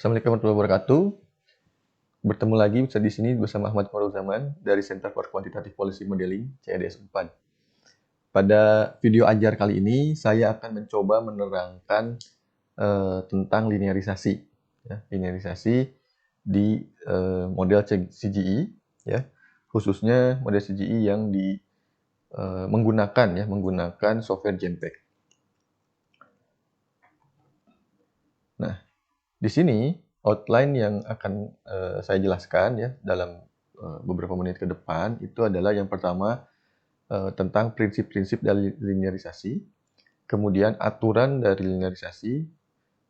Assalamualaikum warahmatullahi wabarakatuh. Bertemu lagi di sini bersama Ahmad Khairul Zaman dari Center for Quantitative Policy Modeling CADS 4. Pada video ajar kali ini saya akan mencoba menerangkan tentang linearisasi, ya, linearisasi di model CGI, ya, khususnya model CGI yang menggunakan software JPEG. Nah, di sini outline yang akan saya jelaskan ya dalam beberapa menit ke depan itu adalah yang pertama tentang prinsip-prinsip dari linearisasi, kemudian aturan dari linearisasi,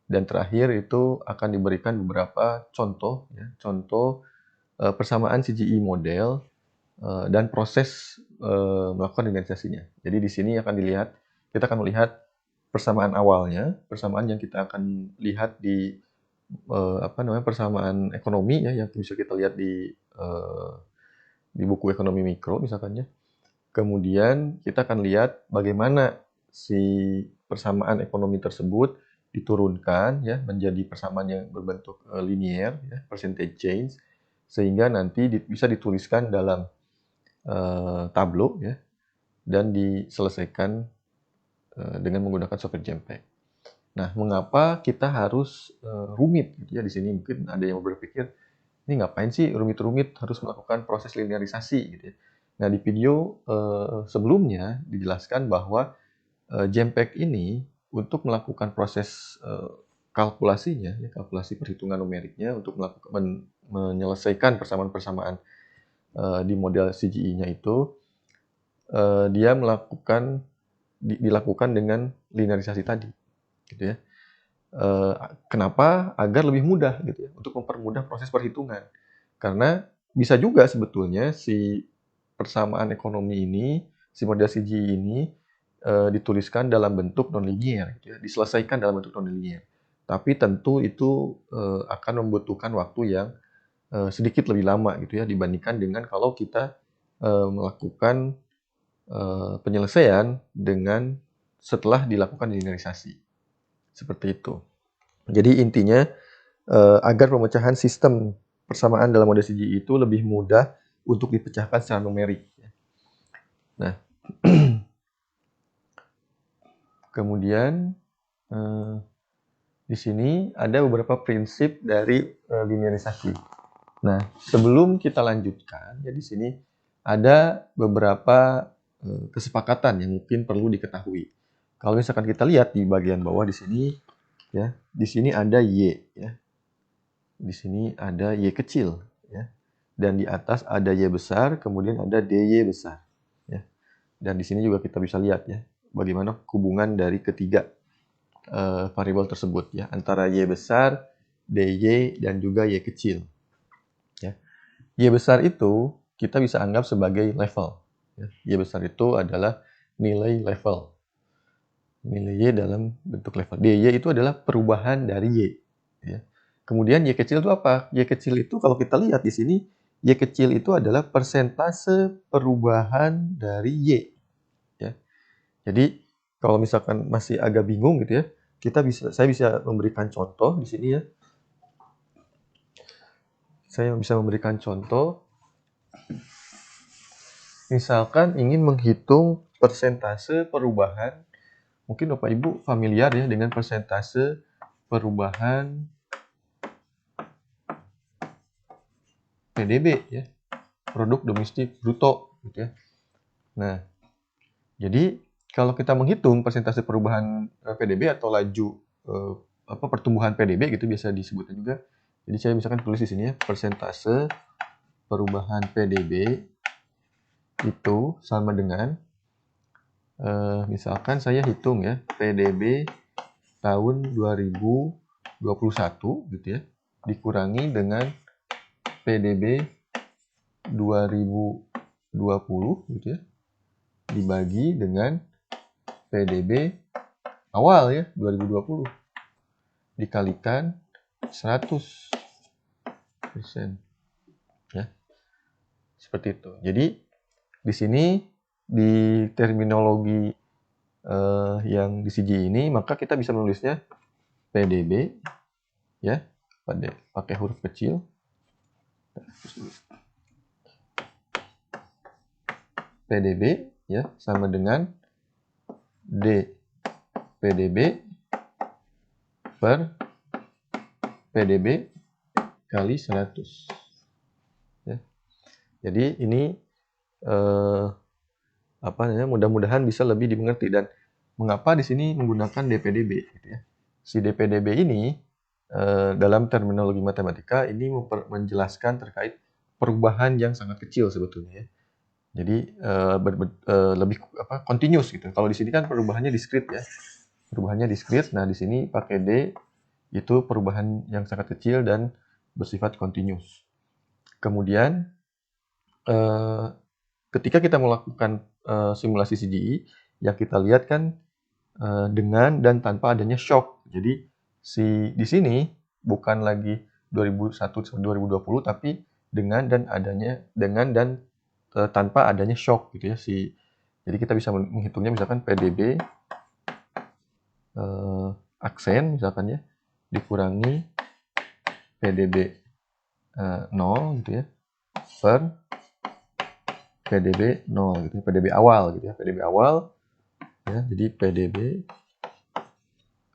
dan terakhir itu akan diberikan beberapa contoh, ya, contoh persamaan CGI model dan proses melakukan linearisasinya. Jadi di sini kita akan melihat persamaan awalnya, persamaan yang kita akan lihat di persamaan ekonomi ya yang bisa kita lihat di buku ekonomi mikro misalkan ya. Kemudian kita akan lihat bagaimana si persamaan ekonomi tersebut diturunkan ya menjadi persamaan yang berbentuk linear ya, percentage change, sehingga nanti bisa dituliskan dalam tableau ya dan diselesaikan dengan menggunakan software JPEG. Nah, mengapa kita harus rumit gitu ya di sini? Mungkin ada yang berpikir, ini ngapain sih rumit-rumit harus melakukan proses linearisasi gitu ya. Nah, di video sebelumnya dijelaskan bahwa JPEG ini untuk melakukan proses kalkulasinya, ya, kalkulasi perhitungan numeriknya untuk menyelesaikan persamaan-persamaan di model CGI-nya itu, dia dilakukan dengan linearisasi tadi. Gitu ya. Kenapa? Agar lebih mudah gitu ya, untuk mempermudah proses perhitungan. Karena bisa juga sebetulnya si persamaan ekonomi ini, si model CGI ini dituliskan dalam bentuk nonlinear gitu ya, diselesaikan dalam bentuk nonlinear. Tapi tentu itu akan membutuhkan waktu yang sedikit lebih lama gitu ya dibandingkan dengan kalau kita melakukan penyelesaian dengan setelah dilakukan linearisasi. Seperti itu. Jadi intinya agar pemecahan sistem persamaan dalam model CGI itu lebih mudah untuk dipecahkan secara numerik. Nah, kemudian di sini ada beberapa prinsip dari linearisasi. Nah, sebelum kita lanjutkan, ya di sini ada beberapa kesepakatan yang mungkin perlu diketahui. Kalau misalkan kita lihat di bagian bawah di sini, ya, di sini ada Y, ya. Di sini ada Y kecil, ya. Dan di atas ada Y besar, kemudian ada DY besar, ya. Dan di sini juga kita bisa lihat ya, bagaimana hubungan dari ketiga variabel tersebut ya, antara Y besar, DY, dan juga Y kecil. Ya. Y besar itu kita bisa anggap sebagai level. Ya. Y besar itu adalah nilai level. Nilai Y dalam bentuk level. DY itu adalah perubahan dari Y. Ya. Kemudian Y kecil itu apa? Y kecil itu kalau kita lihat di sini, Y kecil itu adalah persentase perubahan dari Y. Ya. Jadi kalau misalkan masih agak bingung gitu ya, saya bisa memberikan contoh di sini ya. Saya bisa memberikan contoh. Misalkan ingin menghitung persentase perubahan, mungkin Bapak Ibu familiar ya dengan persentase perubahan PDB ya, produk domestik bruto gitu ya. Nah, jadi kalau kita menghitung persentase perubahan PDB atau laju pertumbuhan PDB gitu biasa disebutnya juga. Jadi saya misalkan tulis di sini ya, persentase perubahan PDB itu sama dengan misalkan saya hitung ya, PDB tahun 2021 gitu ya, dikurangi dengan PDB 2020 gitu ya, dibagi dengan PDB awal ya 2020 dikalikan 100%. Ya. Seperti itu. Jadi di sini di terminologi yang di CGI ini, maka kita bisa menulisnya PDB ya pakai huruf kecil. PDB ya sama dengan D PDB per PDB kali 100. Ya. Jadi ini mudah-mudahan bisa lebih dimengerti. Dan mengapa di sini menggunakan DPDB gitu ya. Si DPDB ini dalam terminologi matematika ini menjelaskan terkait perubahan yang sangat kecil sebetulnya ya. Jadi lebih continuous gitu. Kalau di sini kan perubahannya diskrit ya. Perubahannya diskrit. Nah, di sini pakai D itu perubahan yang sangat kecil dan bersifat continuous. Kemudian ketika kita melakukan simulasi CGI, yang kita lihat kan dengan dan tanpa adanya shock. Jadi di sini bukan lagi 2001 sampai 2020 tapi dengan dan tanpa adanya shock gitu ya. Jadi kita bisa menghitungnya misalkan PDB aksen misalkan ya dikurangi PDB 0 gitu ya per PDB 0 gitu ya, PDB awal gitu ya, PDB awal ya. Jadi PDB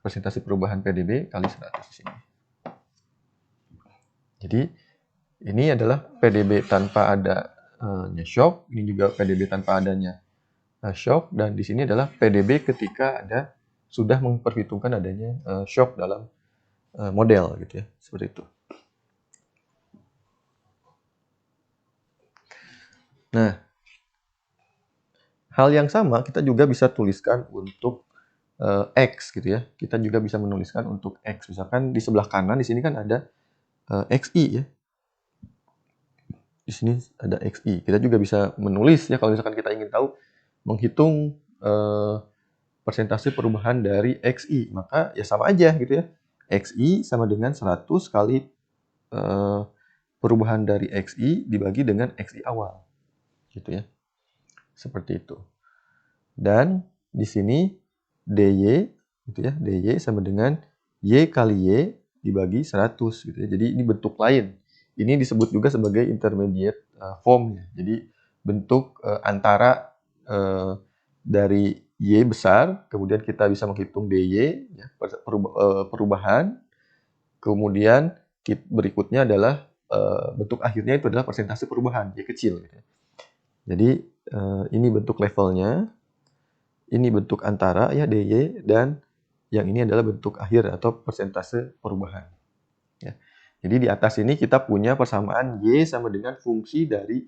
persentase perubahan PDB kali 100 di sini. Jadi ini adalah PDB tanpa adanya shock, ini juga PDB tanpa adanya shock, dan di sini adalah PDB ketika sudah memperhitungkan adanya shock dalam model gitu ya, seperti itu. Nah, hal yang sama kita juga bisa tuliskan untuk X gitu ya. Kita juga bisa menuliskan untuk X. Misalkan di sebelah kanan di sini kan ada XI ya. Di sini ada XI. Kita juga bisa menulis ya kalau misalkan kita ingin tahu menghitung persentase perubahan dari XI, maka ya sama aja gitu ya. XI sama dengan 100 kali perubahan dari XI dibagi dengan XI awal. Gitu ya. Seperti itu. Dan di sini DY gitu ya. DY sama dengan Y kali Y dibagi 100 gitu ya. Jadi ini bentuk lain. Ini disebut juga sebagai intermediate form ya. Jadi bentuk antara dari Y besar, kemudian kita bisa menghitung DY ya, perubahan. Kemudian berikutnya adalah bentuk akhirnya itu adalah persentase perubahan Y kecil gitu ya. Jadi ini bentuk levelnya. Ini bentuk antara ya DY, dan yang ini adalah bentuk akhir atau persentase perubahan. Ya. Jadi di atas ini kita punya persamaan Y sama dengan fungsi dari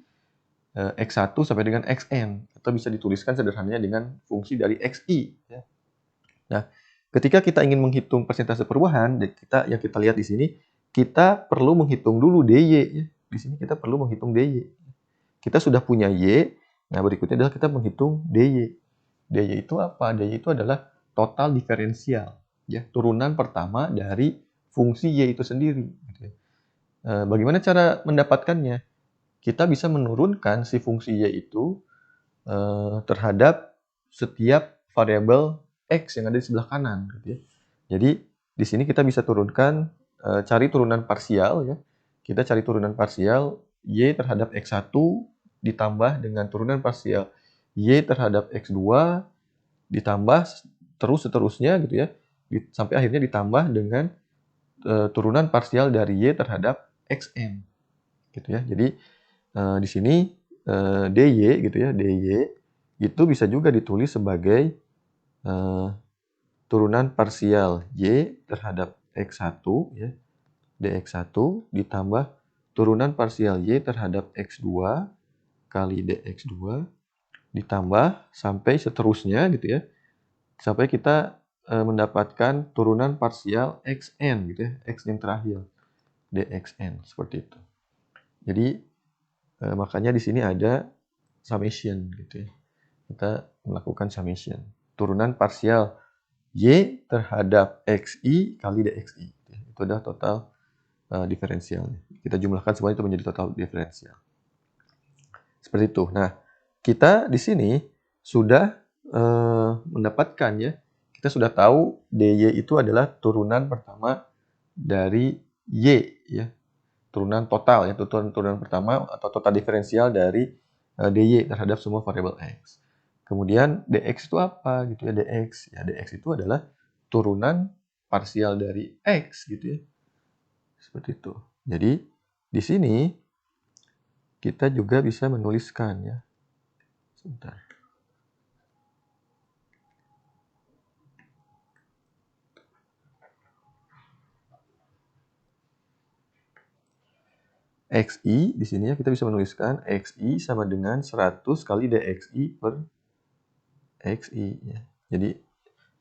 X1 sampai dengan Xn, atau bisa dituliskan sederhananya dengan fungsi dari Xi. Ya. Nah, ketika kita ingin menghitung persentase perubahan, yang kita lihat di sini, kita perlu menghitung dulu DY. Ya. Di sini kita perlu menghitung DY. Kita sudah punya Y, nah berikutnya adalah kita menghitung DY. DY itu apa? DY itu adalah total diferensial, ya, turunan pertama dari fungsi Y itu sendiri. Bagaimana cara mendapatkannya? Kita bisa menurunkan si fungsi Y itu terhadap setiap variabel X yang ada di sebelah kanan. Gitu ya. Jadi di sini kita bisa turunkan, cari turunan parsial. Ya. Kita cari turunan parsial Y terhadap X1 ditambah dengan turunan parsial Y terhadap X2 ditambah terus seterusnya gitu ya, sampai akhirnya ditambah dengan turunan parsial dari Y terhadap Xn gitu ya. Jadi di sini DY gitu ya, DY itu bisa juga ditulis sebagai turunan parsial Y terhadap X1 ya, dx1 ditambah turunan parsial Y terhadap X2 kali dx2 ditambah sampai seterusnya gitu ya, sampai kita mendapatkan turunan parsial Xn gitu ya, X yang terakhir dxn, seperti itu. Jadi makanya di sini ada summation gitu ya. Kita melakukan summation turunan parsial Y terhadap Xi kali dxi gitu ya. Itu adalah total diferensialnya. Kita jumlahkan semuanya itu menjadi total diferensial. Seperti itu. Nah, kita di sini sudah mendapatkan ya, kita sudah tahu DY itu adalah turunan pertama dari Y ya, turunan total ya, turunan pertama atau total diferensial dari dy terhadap semua variabel x. Kemudian dx itu apa gitu ya, dx. Ya, dx itu adalah turunan parsial dari x gitu ya. Seperti itu. Jadi di sini kita juga bisa menuliskan ya. Sebentar. XI di sini ya, kita bisa menuliskan XI sama dengan 100 kali DXI per XI ya. Jadi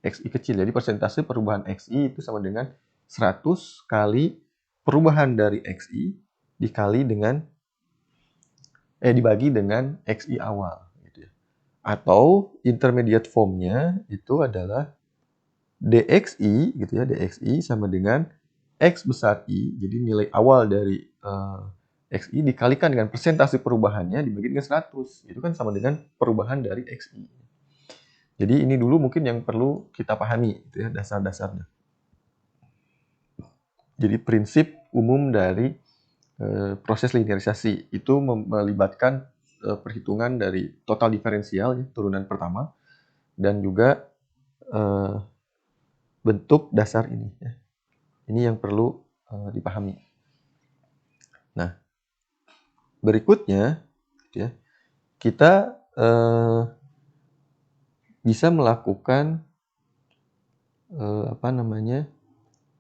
XI kecil. Jadi persentase perubahan XI itu sama dengan 100 kali perubahan dari XI dikali dengan dibagi dengan XI awal gitu ya. Atau intermediate formnya itu adalah DXI gitu ya, DXI sama dengan X besar I, jadi nilai awal dari XI dikalikan dengan persentase perubahannya dibagi dengan 100. Itu kan sama dengan perubahan dari XI. Jadi ini dulu mungkin yang perlu kita pahami gitu ya, dasar-dasarnya. Jadi prinsip umum dari proses linearisasi itu melibatkan perhitungan dari total diferensial ya, turunan pertama, dan juga bentuk dasar ini ya. Ini yang perlu dipahami. Nah, berikutnya ya, kita bisa melakukan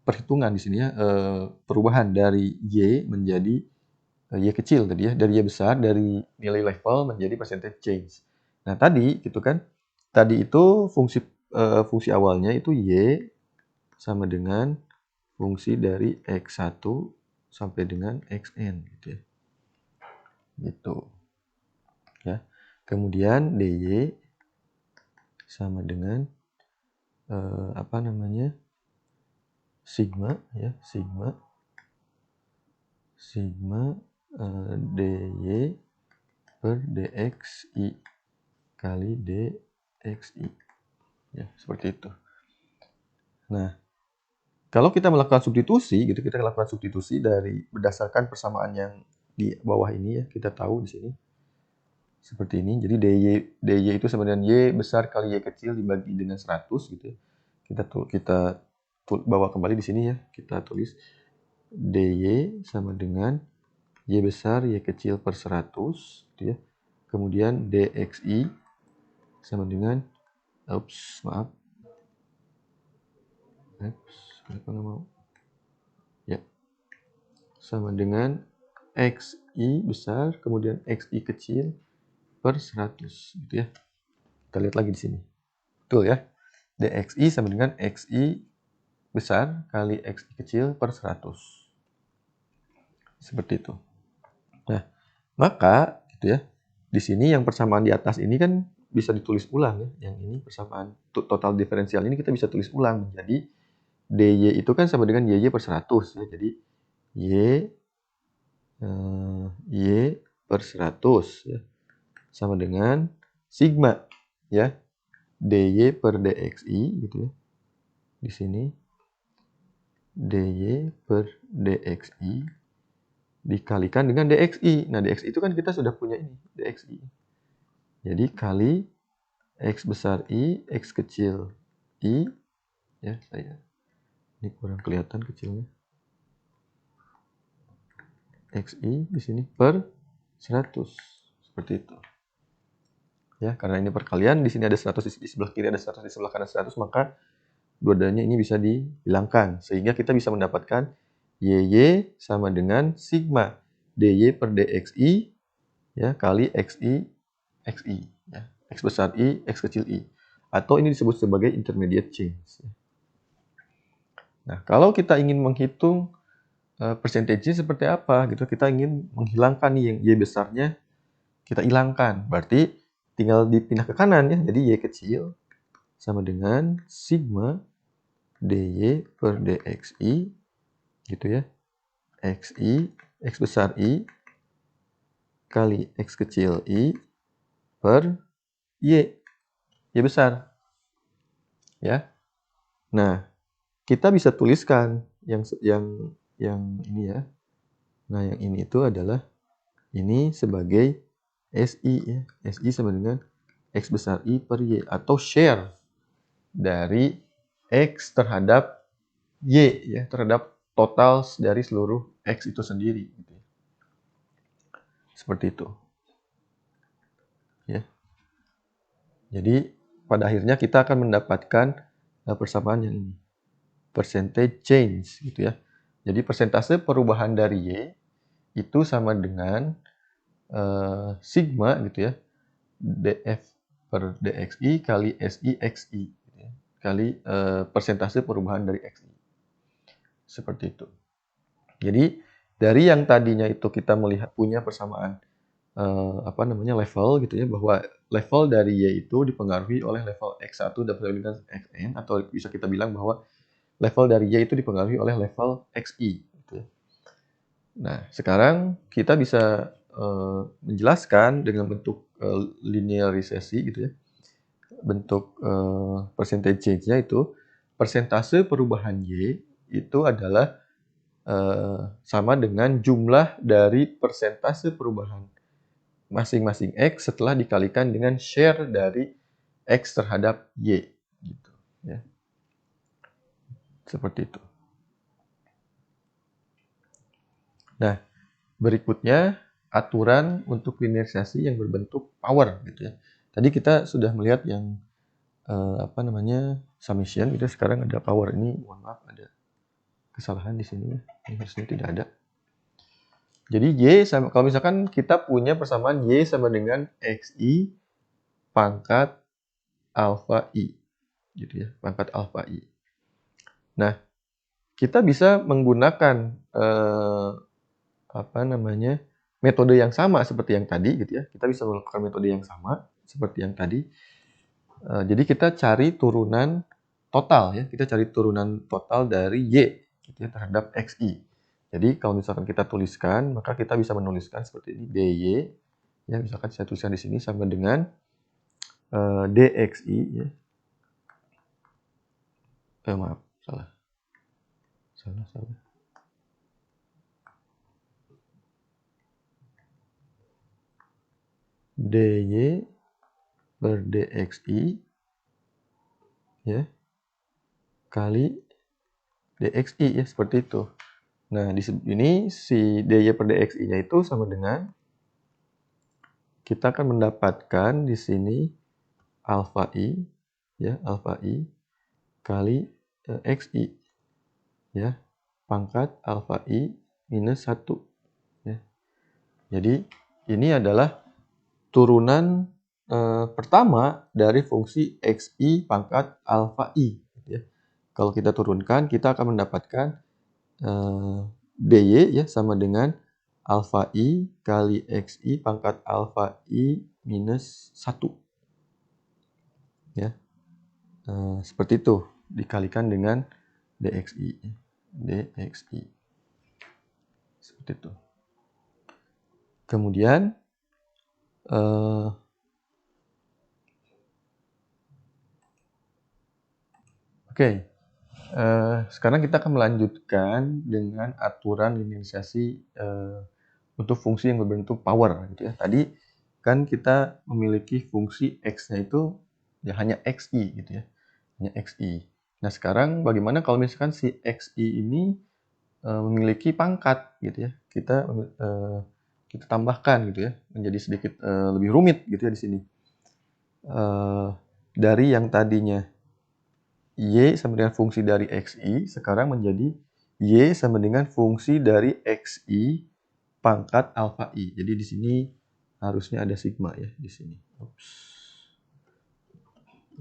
perhitungan di sini ya, perubahan dari y menjadi y kecil tadi ya, dari y besar dari nilai level menjadi percentage change. Nah, tadi gitu kan, tadi itu fungsi awalnya itu y sama dengan fungsi dari x1 sampai dengan xn gitu ya. Gitu. Ya. Kemudian dy sama dengan sigma ya, sigma dy per dxi kali dxi ya, seperti itu. Nah, kalau kita melakukan substitusi gitu, kita lakukan substitusi dari berdasarkan persamaan yang di bawah ini ya, kita tahu di sini seperti ini. Jadi dy itu sama dengan y besar kali y kecil dibagi dengan 100 gitu ya. Kita bawa kembali di sini ya. Kita tulis dy sama dengan y besar y kecil per 100 gitu ya. Kemudian dxi sama dengan kenapa nggak mau? Ya. Sama dengan xi besar kemudian xi kecil per 100 gitu ya. Kita lihat lagi di sini. Betul ya. dxi sama dengan xi besar kali xi kecil per 100. Seperti itu. Nah, maka gitu ya. Di sini yang persamaan di atas ini kan bisa ditulis ulang ya. Yang ini persamaan total diferensial ini kita bisa tulis ulang. Jadi dy itu kan sama dengan y per 100 ya. Jadi y per 100 ya. Sama dengan sigma ya. dy per dxi gitu ya. Di sini dy per dxi dikalikan dengan dxi. Nah, dxi itu kan kita sudah punya ini, dxi. Jadi kali x besar i, x kecil i, ya ini kurang kelihatan kecilnya. xi di sini per 100. Seperti itu. Ya, karena ini perkalian, di sini ada 100 di sebelah kiri, ada 100 di sebelah kanan 100, maka dua-duanya ini bisa dihilangkan sehingga kita bisa mendapatkan y sama dengan sigma dy per dxi ya kali xi ya, x besar i, x kecil i, atau ini disebut sebagai intermediate change. Nah, kalau kita ingin menghitung percentage seperti apa gitu, kita ingin menghilangkan nih yang y besarnya kita hilangkan, berarti tinggal dipindah ke kanan ya, jadi y kecil sama dengan sigma dy per dxi gitu ya, xi, x besar i kali x kecil i per y besar ya. Nah, kita bisa tuliskan yang yang ini ya. Nah, yang ini itu adalah ini sebagai SI ya. SI sama dengan X besar I per Y atau share dari X terhadap Y ya, terhadap total dari seluruh X itu sendiri gitu ya. Seperti itu. Ya. Jadi pada akhirnya kita akan mendapatkan persamaan yang ini. Percentage change gitu ya. Jadi persentase perubahan dari Y itu sama dengan sigma gitu ya, df per dxi kali si xi gitu ya, kali persentase perubahan dari xi. Seperti itu. Jadi dari yang tadinya itu kita melihat punya persamaan level gitu ya, bahwa level dari Y itu dipengaruhi oleh level X1 dapat dengan Xn, atau bisa kita bilang bahwa level dari Y itu dipengaruhi oleh level Xi gitu ya. Nah, sekarang kita bisa menjelaskan dengan bentuk linearisasi gitu ya. Bentuk percentage change-nya itu persentase perubahan Y itu adalah sama dengan jumlah dari persentase perubahan masing-masing X setelah dikalikan dengan share dari X terhadap Y gitu ya. Seperti itu. Nah, berikutnya aturan untuk linearisasi yang berbentuk power gitu ya. Tadi kita sudah melihat yang summation gitu. Sekarang ada power. Ini mohon maaf ada kesalahan di sini ya. Ini harusnya tidak ada. Jadi Y sama, kalau misalkan kita punya persamaan Y sama dengan XI pangkat alfa I gitu ya, pangkat alfa I. Nah, kita bisa menggunakan metode yang sama seperti yang tadi gitu ya. Kita bisa melakukan metode yang sama seperti yang tadi. Jadi kita cari turunan total ya. Kita cari turunan total dari Y gitu ya, terhadap XI. Jadi kalau misalkan kita tuliskan, maka kita bisa menuliskan seperti ini, DY ya, misalkan saya tuliskan di sini sama dengan DXI ya. Maaf, salah. DY per DXI ya kali DXI ya, seperti itu. Nah, di sini si DY per DXI-nya itu sama dengan, kita akan mendapatkan di sini alfa I ya, alfa I kali XI ya, pangkat alfa I minus 1 ya. Jadi ini adalah turunan pertama dari fungsi XI pangkat alfa I ya. Kalau kita turunkan, kita akan mendapatkan DY ya sama dengan alfa I kali XI pangkat alfa I minus 1 ya. Seperti itu, dikalikan dengan DXI. Seperti itu. Kemudian sekarang kita akan melanjutkan dengan aturan linearisasi untuk fungsi yang berbentuk power gitu ya. Tadi kan kita memiliki fungsi X-nya itu ya hanya XI gitu ya. Hanya XI. Nah, sekarang bagaimana kalau misalkan si XI ini memiliki pangkat gitu ya. Kita tambahkan gitu ya, menjadi sedikit lebih rumit gitu ya di sini. Dari yang tadinya Y sama dengan fungsi dari XI, sekarang menjadi Y sama dengan fungsi dari XI pangkat alfa I. Jadi di sini harusnya ada sigma ya di sini.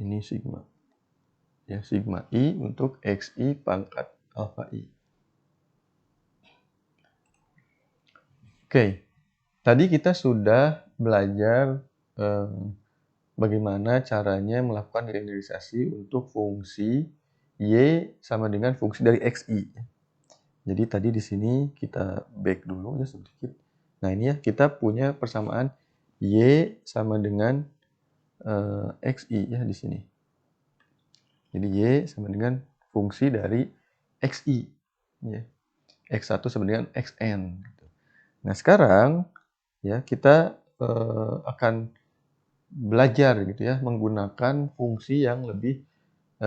Ini sigma. Ya, sigma I untuk XI pangkat alfa I. Oke. Tadi kita sudah belajar bagaimana caranya melakukan linearisasi untuk fungsi Y sama dengan fungsi dari XI. Jadi tadi di sini kita back dulu ya sedikit. Nah, ini ya, kita punya persamaan Y sama dengan XI ya di sini. Jadi Y sama dengan fungsi dari XI. Ya. X1 sama dengan Xn. Nah, sekarang ya kita akan belajar gitu ya menggunakan fungsi yang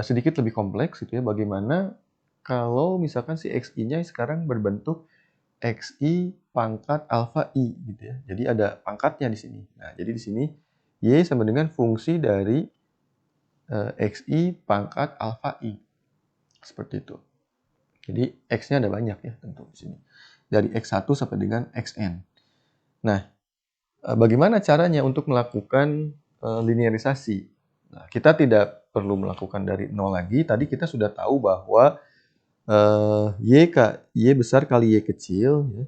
sedikit lebih kompleks gitu ya. Bagaimana kalau misalkan si XI-nya sekarang berbentuk XI pangkat alfa I gitu ya. Jadi ada pangkatnya di sini. Nah, jadi di sini Y sama dengan fungsi dari XI pangkat alfa I. Seperti itu. Jadi X-nya ada banyak ya tentu di sini. Dari X1 sampai dengan Xn. Nah, bagaimana caranya untuk melakukan linearisasi? Nah, kita tidak perlu melakukan dari nol lagi. Tadi kita sudah tahu bahwa Y besar kali Y kecil ya,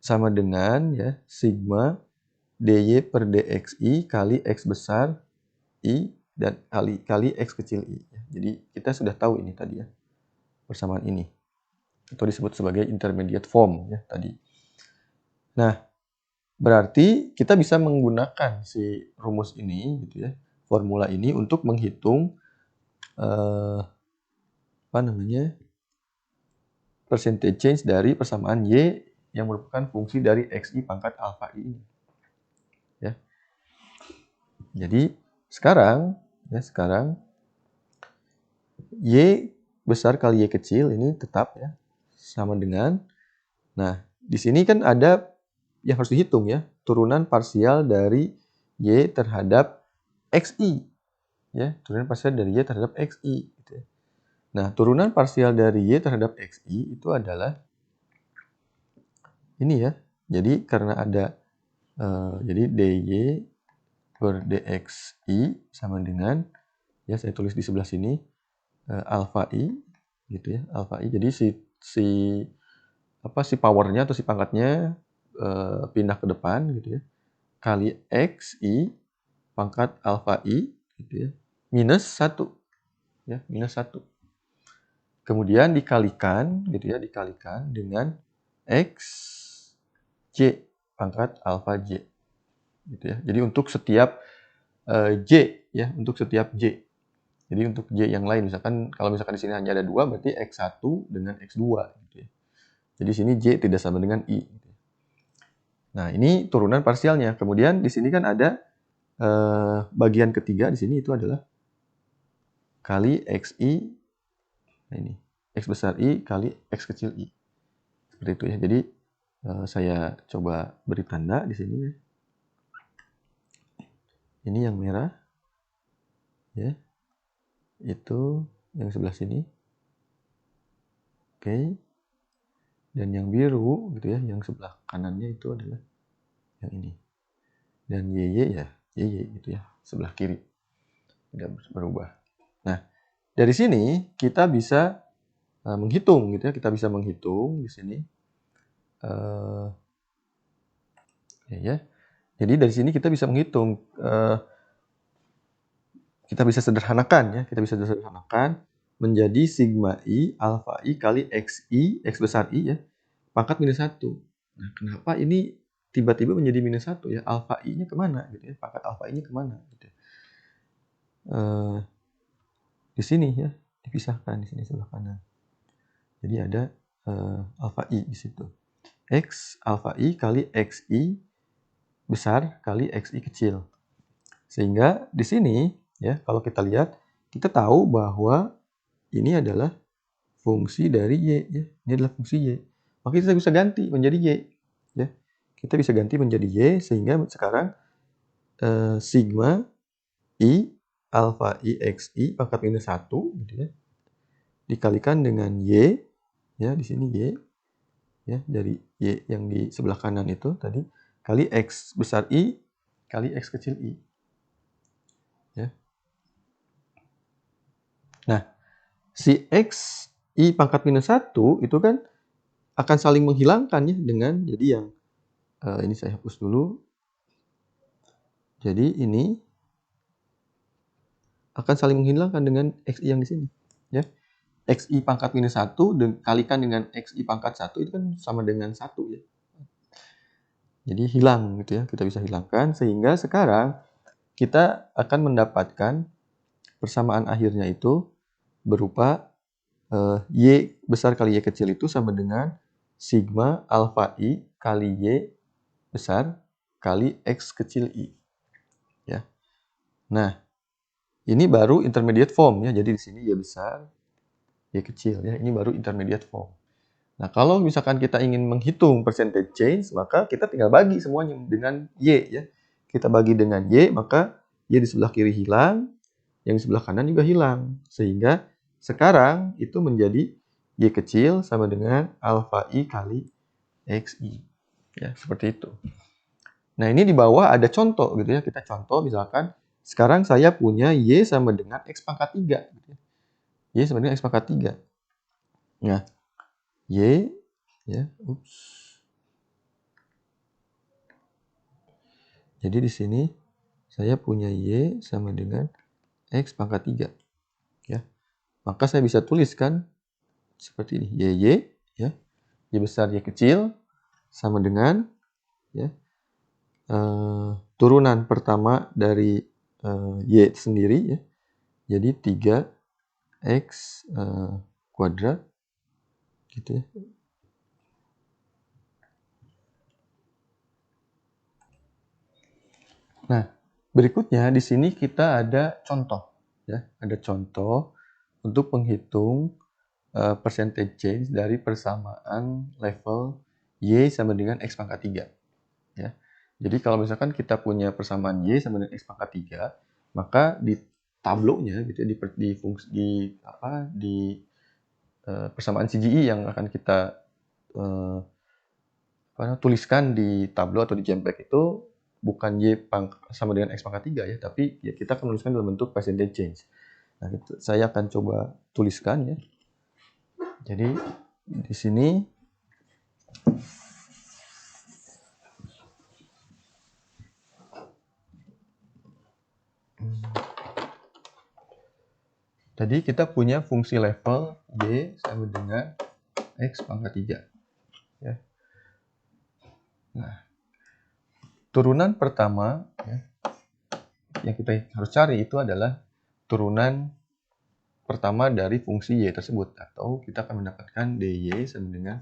sama dengan ya sigma dy per dxi kali x besar I dan kali x kecil I. Jadi kita sudah tahu ini tadi ya, persamaan ini. Atau disebut sebagai intermediate form ya tadi. Nah, berarti kita bisa menggunakan si rumus ini gitu ya, formula ini untuk menghitung percentage change dari persamaan Y yang merupakan fungsi dari XI pangkat alfa I ini. Ya. Jadi sekarang Y besar kali Y kecil ini tetap ya sama dengan, nah di sini kan ada yang harus dihitung ya, turunan parsial dari Y terhadap XI ya, turunan parsial dari Y terhadap XI gitu ya. Nah, turunan parsial dari Y terhadap XI itu adalah ini ya. Jadi karena ada jadi dy per dxi sama dengan ya saya tulis di sebelah sini alfa i gitu ya, alfa i. Jadi si powernya atau si pangkatnya pindah ke depan gitu ya. Kali xi pangkat alfa i gitu ya. Minus 1 ya, minus 1. Kemudian dikalikan gitu ya, dikalikan dengan xj pangkat alfa j gitu ya. Jadi untuk setiap j ya, untuk setiap j. Jadi untuk j yang lain misalkan kalau misalkan di sini hanya ada 2 berarti x1 dengan x2 gitu ya. Jadi sini j tidak sama dengan i. Nah, ini turunan parsialnya. Kemudian di sini kan ada bagian ketiga di sini itu adalah kali xi. Nah, ini x besar i kali x kecil i. Seperti itu ya. Jadi saya coba beri tanda di sini ya. Ini yang merah ya. Itu yang sebelah sini. Oke. Dan yang biru gitu ya, yang sebelah kanannya itu adalah yang ini. Dan YY ya, YY gitu ya, sebelah kiri. Tidak berubah. Nah, dari sini kita bisa menghitung gitu ya, kita bisa menghitung di sini. Ya. Jadi dari sini kita bisa menghitung, kita bisa sederhanakan menjadi sigma i alfa i kali xi, x besar i ya, pangkat minus 1. Nah, kenapa ini tiba-tiba menjadi minus 1 ya? Alfa i-nya kemana gitu ya? Pangkat alfa i-nya kemana gitu. Di sini ya, dipisahkan di sini sebelah kanan. Jadi ada alfa i di situ. X alfa i kali xi besar kali xi kecil. Sehingga di sini ya, kalau kita lihat, kita tahu bahwa ini adalah fungsi dari y ya. Ini adalah fungsi y. Maka kita bisa ganti menjadi y ya. Kita bisa ganti menjadi y sehingga sekarang sigma i alfa i xi pangkat minus 1 gitu ya. Dikalikan dengan y ya, di sini y ya, dari y yang di sebelah kanan itu tadi kali x besar i kali x kecil i. Ya. Nah, si x i pangkat minus 1 itu kan akan saling menghilangkan ya dengan jadi yang ini saya hapus dulu. Jadi ini akan saling menghilangkan dengan xi yang di sini ya. Xi pangkat minus 1 dikalikan dengan xi pangkat 1 itu kan sama dengan 1 ya. Jadi hilang gitu ya, kita bisa hilangkan sehingga sekarang kita akan mendapatkan persamaan akhirnya itu berupa Y besar kali Y kecil itu sama dengan sigma alfa I kali Y besar kali X kecil I. Ya. Nah, ini baru intermediate form ya. Jadi di sini Y besar, Y kecil ya. Ini baru intermediate form. Nah, kalau misalkan kita ingin menghitung percentage change, maka kita tinggal bagi semuanya dengan Y ya. Kita bagi dengan Y, maka Y di sebelah kiri hilang, yang di sebelah kanan juga hilang. Sehingga sekarang itu menjadi Y kecil sama dengan alfa I kali XI. Ya, seperti itu. Nah, ini di bawah ada contoh gitu ya. Kita contoh misalkan sekarang saya punya Y sama dengan X pangkat 3. Gitu ya. Y sama dengan X pangkat 3. Nah, Y ya, Jadi di sini saya punya Y sama dengan X pangkat 3. Ya. Maka saya bisa tuliskan seperti ini. Y ya. Y besar, Y kecil sama dengan ya, turunan pertama dari Y sendiri ya. Jadi 3X kuadrat gitu ya. Nah, berikutnya di sini kita ada contoh ya, ada contoh untuk menghitung percentage change dari persamaan level Y sama dengan X pangkat 3 ya. Jadi kalau misalkan kita punya persamaan Y sama dengan X pangkat 3, maka di tablonya gitu ya, di persamaan CGI yang akan kita tuliskan di tablo atau di Jamback itu bukan Y sama dengan X pangkat 3 ya, tapi ya kita akan menuliskan dalam bentuk percentage change. Nah, gitu. Saya akan coba tuliskan ya. Jadi di sini tadi kita punya fungsi level Y sama dengan X pangkat 3 ya. Nah, turunan pertama ya, yang kita harus cari itu adalah turunan pertama dari fungsi Y tersebut, atau kita akan mendapatkan DY sama dengan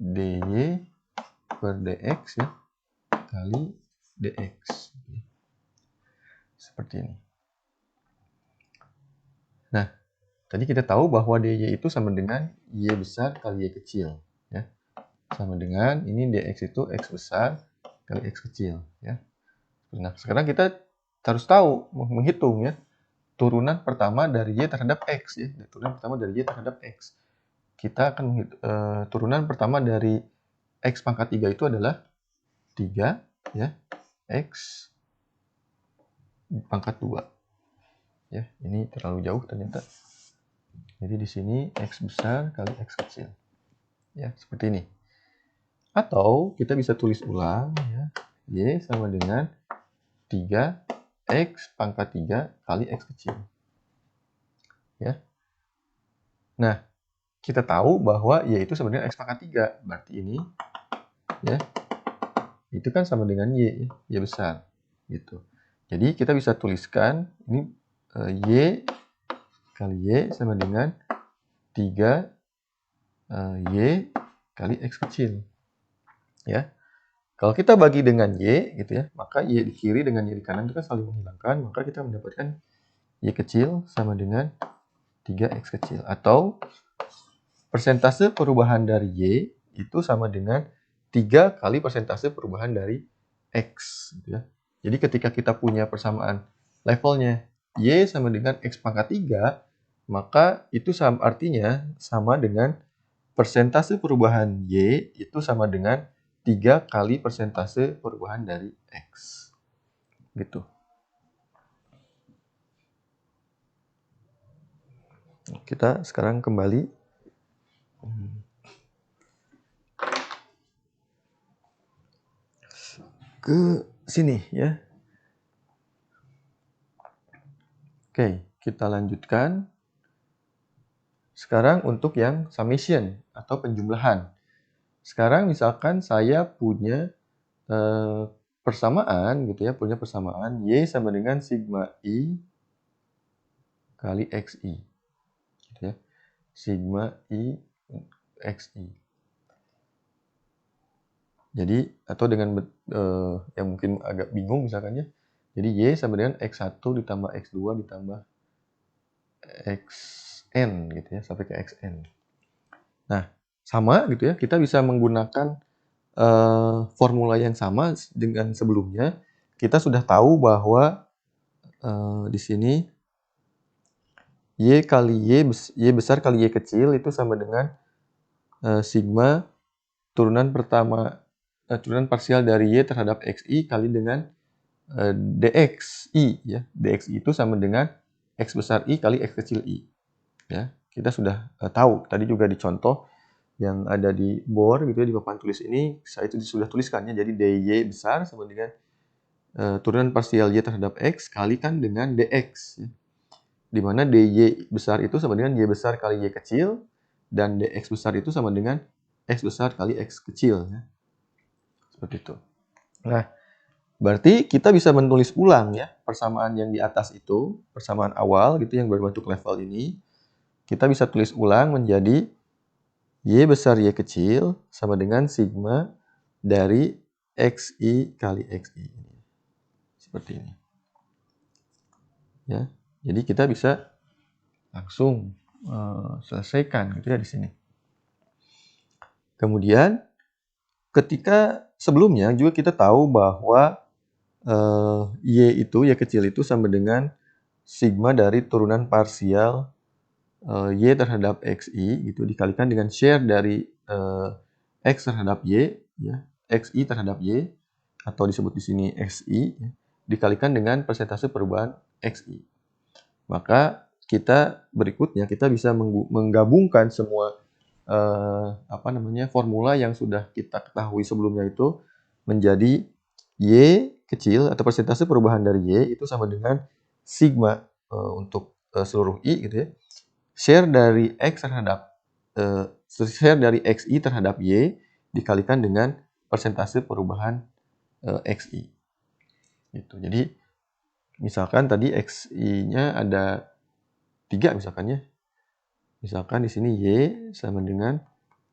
DY per DX ya, kali DX. Seperti ini. Nah, tadi kita tahu bahwa DY itu sama dengan Y besar kali Y kecil. Ya. Sama dengan, ini DX itu X besar kali X kecil. Ya. Nah, sekarang kita harus tahu, menghitung ya, turunan pertama dari Y terhadap X. Ya. Turunan pertama dari Y terhadap X. Kita akan turunan pertama dari X pangkat 3 itu adalah 3 ya, X pangkat 2. Ya, ini terlalu jauh ternyata. Jadi di sini X besar kali X kecil. Ya, seperti ini. Atau kita bisa tulis ulang ya. Y sama dengan 3 X pangkat 3 kali X kecil. Ya. Nah, kita tahu bahwa Y itu sama dengan X pangkat 3. Berarti ini ya, itu kan sama dengan Y, Y besar. Gitu. Jadi kita bisa tuliskan ini Y kali Y sama dengan 3 Y kali X kecil. Ya. Kalau kita bagi dengan Y gitu ya, maka Y di kiri dengan Y di kanan itu kan saling menghilangkan, maka kita mendapatkan Y kecil sama dengan 3X kecil. Atau persentase perubahan dari Y itu sama dengan 3 kali persentase perubahan dari X. Gitu ya. Jadi ketika kita punya persamaan levelnya Y sama dengan X pangkat 3, maka itu artinya sama dengan persentase perubahan Y itu sama dengan 3 kali persentase perubahan dari X. Gitu. Kita sekarang kembali ke sini ya. Oke, kita lanjutkan. Sekarang untuk yang summation atau penjumlahan. Sekarang misalkan saya punya persamaan gitu ya, punya persamaan Y sama dengan sigma I kali XI. sigma I XI. Jadi, atau dengan yang mungkin agak bingung misalkan ya, jadi Y sama dengan X1 ditambah X2 ditambah Xn gitu ya, sampai ke Xn. Nah, sama gitu ya, kita bisa menggunakan formula yang sama dengan sebelumnya. Kita sudah tahu bahwa di sini Y kali Y besar kali Y kecil itu sama dengan sigma turunan parsial dari Y terhadap XI kali dengan DXI ya. DXI itu sama dengan X besar I kali X kecil I. Ya, kita sudah tahu tadi juga di contoh yang ada di board gitu ya, di papan tulis ini saya itu sudah tuliskannya. Jadi DY besar sama dengan turunan parsial Y terhadap X kalikan dengan DX ya. Di mana DY besar itu sama dengan Y besar kali Y kecil dan DX besar itu sama dengan X besar kali X kecil ya. Seperti itu. Nah, berarti kita bisa menulis ulang ya persamaan yang di atas itu, persamaan awal gitu yang berbentuk level ini. Kita bisa tulis ulang menjadi Y besar Y kecil sama dengan sigma dari XI kali XI. Seperti ini. Ya. Jadi kita bisa langsung selesaikan gitu ya di sini. Kemudian ketika sebelumnya juga kita tahu bahwa Y kecil itu sama dengan sigma dari turunan parsial Y terhadap XI gitu dikalikan dengan share dari X terhadap Y ya, XI terhadap Y atau disebut di sini XI ya, dikalikan dengan persentase perubahan XI. Maka kita berikutnya kita bisa menggabungkan semua formula yang sudah kita ketahui sebelumnya itu menjadi Y kecil atau persentase perubahan dari Y itu sama dengan sigma untuk seluruh I gitu ya. Share dari XI terhadap Y dikalikan dengan persentase perubahan XI. Gitu. Jadi misalkan tadi XI-nya ada 3 misalkan ya. Misalkan di sini Y sama dengan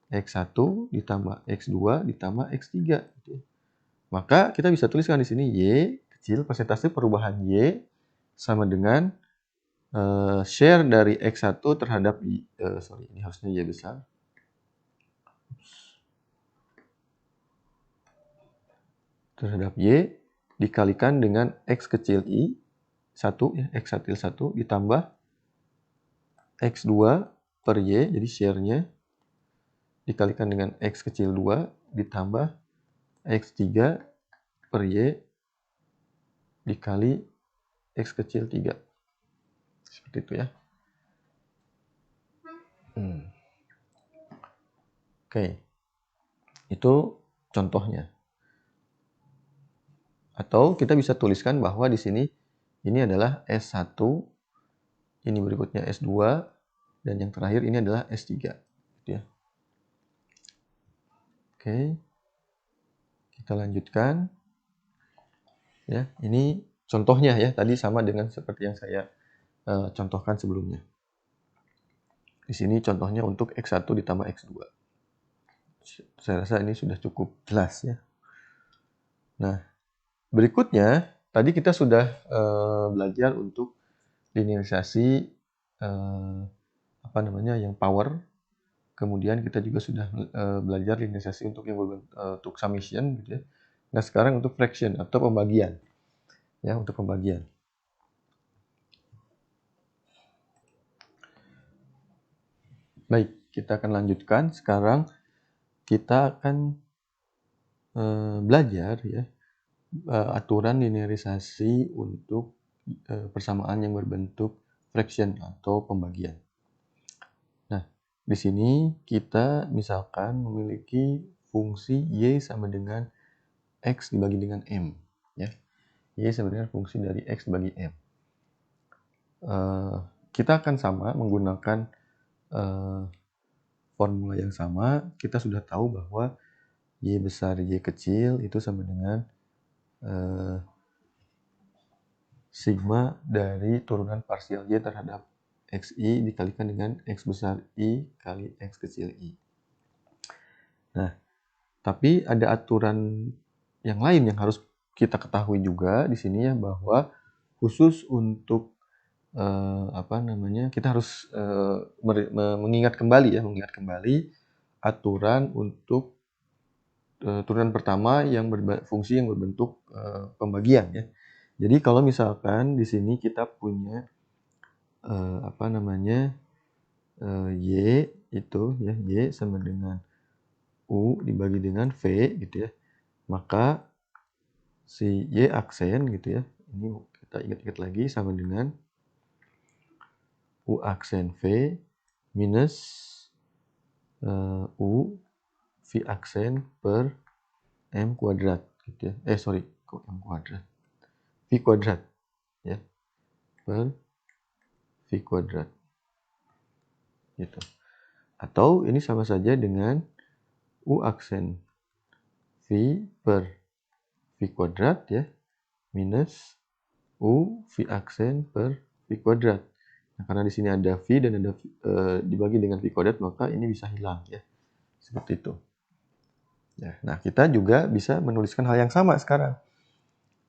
X1 ditambah X2 ditambah X3 gitu ya. Maka kita bisa tuliskan di sini Y kecil persentase perubahan Y sama dengan share dari X1 terhadap ini harusnya Y besar. Terhadap Y dikalikan dengan X kecil I 1 ya, X kecil 1 ditambah X2 per Y, jadi share-nya dikalikan dengan X kecil 2 ditambah X3 per Y dikali X kecil 3. Seperti itu ya. Oke. Itu contohnya. Atau kita bisa tuliskan bahwa di sini ini adalah S1, ini berikutnya S2, dan yang terakhir ini adalah S3. Gitu ya. Oke. Kita lanjutkan. Ya, ini contohnya ya. Tadi sama dengan seperti yang saya contohkan sebelumnya. Di sini contohnya untuk X1 ditambah X2. Saya rasa ini sudah cukup jelas ya. Nah, berikutnya tadi kita sudah belajar untuk linearisasi yang power. Kemudian kita juga sudah belajar linearisasi untuk yang untuk summation gitu ya. Nah, sekarang untuk fraction atau pembagian. Ya, untuk pembagian. Baik, kita akan lanjutkan. Sekarang kita akan belajar ya aturan linearisasi untuk persamaan yang berbentuk fraction atau pembagian. Nah, di sini kita misalkan memiliki fungsi Y sama dengan X dibagi dengan M. Ya. Y sama dengan fungsi dari X bagi M. Kita akan sama menggunakan formula yang sama. Kita sudah tahu bahwa Y besar Y kecil itu sama dengan sigma dari turunan parsial Y terhadap XI dikalikan dengan X besar I kali X kecil I. Nah, tapi ada aturan yang lain yang harus kita ketahui juga di sini ya, bahwa khusus untuk kita harus mengingat kembali aturan untuk turunan pertama yang fungsi yang berbentuk pembagian ya. Jadi kalau misalkan di sini kita punya Y itu ya, Y sama dengan U dibagi dengan V gitu ya, maka si Y aksen gitu ya, ini kita ingat-ingat lagi sama dengan U aksen V minus U V aksen per M kuadrat gitu ya. Kok M kuadrat? V kuadrat ya, per V kuadrat gitu. Atau ini sama saja dengan U aksen V per V kuadrat ya, minus U V aksen per V kuadrat. Nah, karena di sini ada V dan ada dibagi dengan V kuadrat, maka ini bisa hilang ya. Seperti itu. Ya, nah, kita juga bisa menuliskan hal yang sama sekarang.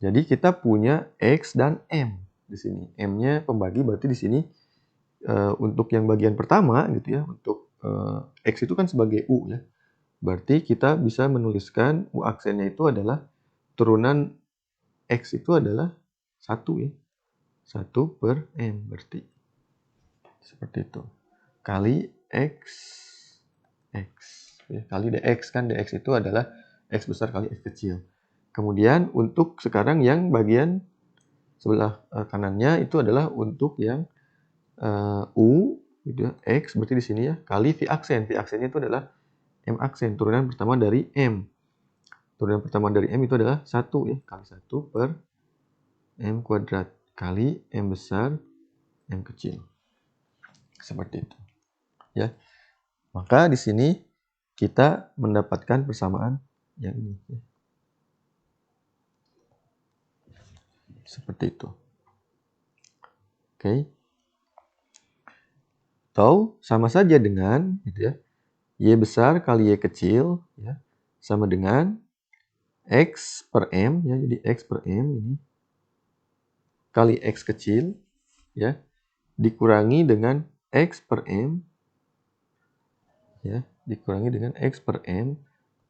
Jadi kita punya X dan M di sini. M-nya pembagi, berarti di sini untuk yang bagian pertama gitu ya, untuk X itu kan sebagai U ya. Berarti kita bisa menuliskan U aksennya itu adalah turunan X itu adalah 1 ya. 1 per M berarti. Seperti itu. Kali X ya, kali dx kan, dx itu adalah X besar kali X kecil. Kemudian untuk sekarang yang bagian sebelah kanannya itu adalah untuk yang U gitu ya, X berarti di sini ya, kali V aksen. V aksennya itu adalah M aksen, turunan pertama dari M. Turunan pertama dari M itu adalah 1 ya, kali 1 per M kuadrat kali M besar M kecil. Seperti itu. Ya. Maka di sini kita mendapatkan persamaan yang ini ya. Seperti itu. Oke. Atau sama saja dengan gitu ya, Y besar kali Y kecil ya, sama dengan X per M ya, jadi X per M ini kali X kecil ya, dikurangi dengan X per M ya, dikurangi dengan X per M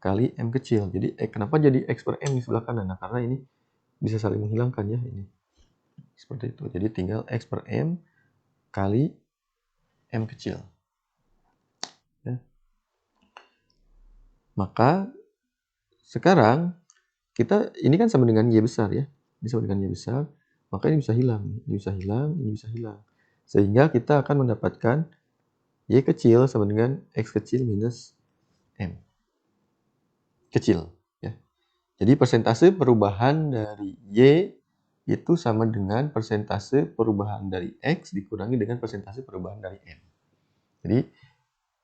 kali M kecil. Jadi kenapa jadi X per M di sebelah kanan? Nah, karena ini bisa saling menghilangkan ya ini. Seperti itu. Jadi tinggal X per M kali M kecil. Ya. Maka sekarang kita ini kan sama dengan Y besar ya. Ini sama dengan Y besar. Maka ini bisa hilang. Ini bisa hilang, ini bisa hilang. Sehingga kita akan mendapatkan Y kecil sama dengan X kecil minus M kecil. Ya. Jadi persentase perubahan dari Y itu sama dengan persentase perubahan dari X dikurangi dengan persentase perubahan dari M. Jadi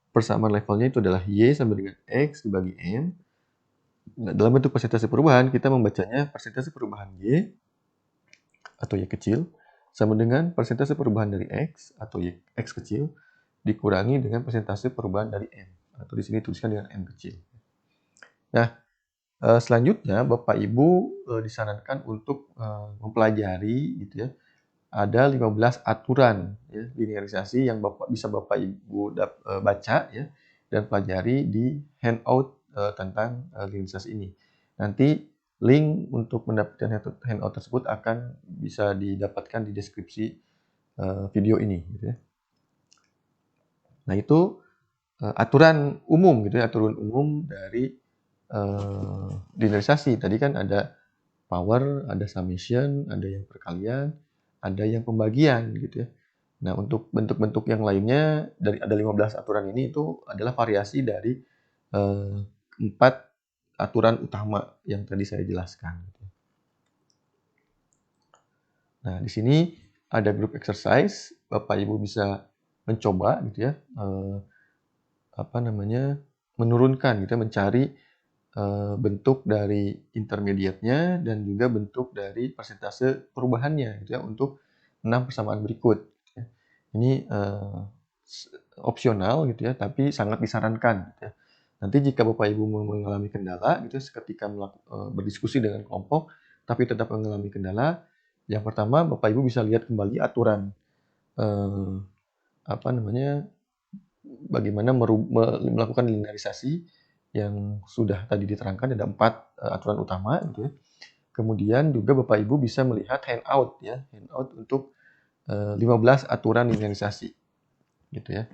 persamaan levelnya itu adalah Y sama dengan X dibagi M. Nah, dalam bentuk persentase perubahan, kita membacanya persentase perubahan Y atau Y kecil sama dengan persentase perubahan dari X atau Y X kecil dikurangi dengan persentase perubahan dari M. Atau di sini tuliskan dengan M kecil. Nah, selanjutnya Bapak Ibu disarankan untuk mempelajari gitu ya. Ada 15 aturan ya, linearisasi yang bisa Bapak Ibu baca ya dan pelajari di handout tentang linearisasi ini. Nanti link untuk mendapatkan handout tersebut akan bisa didapatkan di deskripsi video ini gitu ya. Nah, itu aturan umum gitu ya, aturan umum dari linearisasi. Tadi kan ada power, ada summation, ada yang perkalian, ada yang pembagian gitu ya. Nah, untuk bentuk-bentuk yang lainnya dari ada 15 aturan ini itu adalah variasi dari 4 aturan utama yang tadi saya jelaskan gitu. Nah, di sini ada group exercise, Bapak Ibu bisa mencoba gitu ya, menurunkan gitu ya, mencari bentuk dari intermediate-nya dan juga bentuk dari persentase perubahannya gitu ya untuk 6 persamaan berikut. Ini opsional gitu ya, tapi sangat disarankan gitu ya. Nanti jika Bapak Ibu mengalami kendala gitu ketika berdiskusi dengan kelompok tapi tetap mengalami kendala, yang pertama Bapak Ibu bisa lihat kembali aturan bagaimana melakukan linearisasi yang sudah tadi diterangkan. Ada 4 aturan utama gitu ya. Kemudian juga Bapak Ibu bisa melihat handout ya, handout untuk 15 aturan linearisasi gitu ya.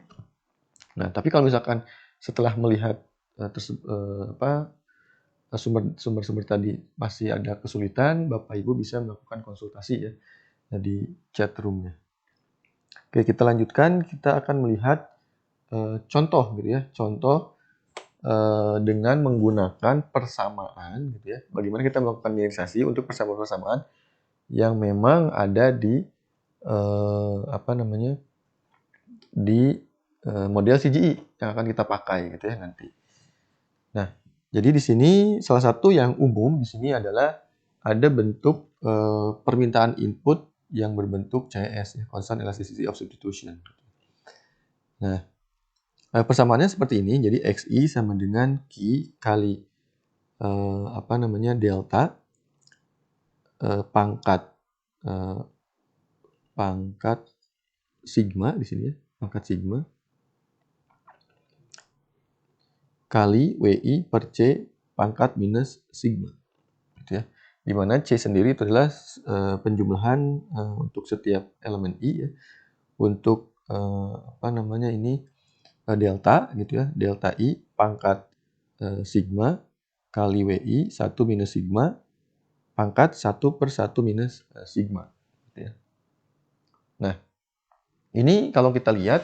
Nah, tapi kalau misalkan setelah melihat sumber-sumber tadi masih ada kesulitan, Bapak Ibu bisa melakukan konsultasi ya di chat room-nya. Oke, kita lanjutkan. Kita akan melihat contoh gitu ya, contoh dengan menggunakan persamaan gitu ya. Bagaimana kita melakukan linearisasi untuk persamaan-persamaan yang memang ada di model CGI yang akan kita pakai gitu ya nanti. Nah, jadi di sini salah satu yang umum di sini adalah ada bentuk permintaan input yang berbentuk CS ya, Constant Elasticity of Substitution. Nah, persamaannya seperti ini. Jadi XI sama dengan Q kali delta pangkat sigma di sini ya, pangkat sigma kali WI per C pangkat minus sigma. Gitu ya. Di mana C sendiri itu adalah penjumlahan untuk setiap elemen I ya. Untuk delta gitu ya, delta I pangkat sigma kali WI 1 minus sigma pangkat 1 per 1 minus sigma gitu ya. Nah, ini kalau kita lihat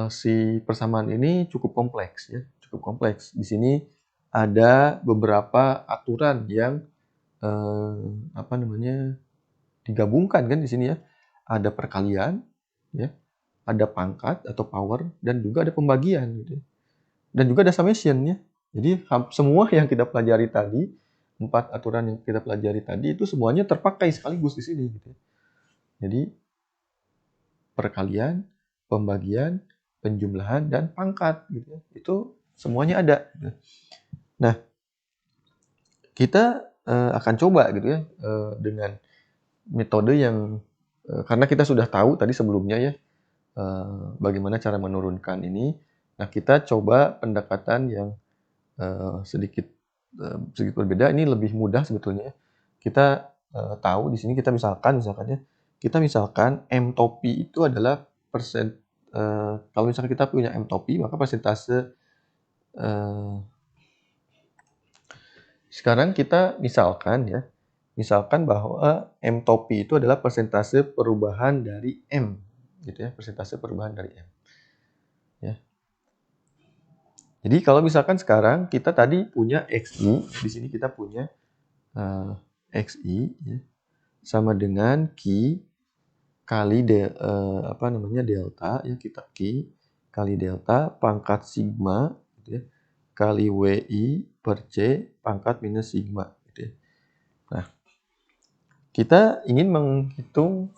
si persamaan ini cukup kompleks ya, cukup kompleks. Di sini ada beberapa aturan yang digabungkan kan di sini ya. Ada perkalian ya, ada pangkat atau power, dan juga ada pembagian gitu. Dan juga ada summation ya. Jadi semua yang kita pelajari tadi, 4 aturan yang kita pelajari tadi itu semuanya terpakai sekaligus di sini gitu. Jadi perkalian, pembagian, penjumlahan, dan pangkat gitu. Itu semuanya ada. Nah, kita akan coba gitu ya dengan metode yang karena kita sudah tahu tadi sebelumnya ya bagaimana cara menurunkan ini. Nah, kita coba pendekatan yang sedikit berbeda. Ini lebih mudah sebetulnya. Kita tahu di sini kita misalkan M topi itu adalah kalau misalkan kita punya M topi, maka persentase sekarang kita misalkan bahwa M topi itu adalah persentase perubahan dari M gitu ya, persentase perubahan dari M. Ya. Jadi kalau misalkan sekarang kita tadi punya XI, di sini kita punya XI ya, sama dengan Q kali delta ya, kita Q kali delta pangkat sigma gitu ya, kali WI per C pangkat minus sigma gitu ya. Nah, kita ingin menghitung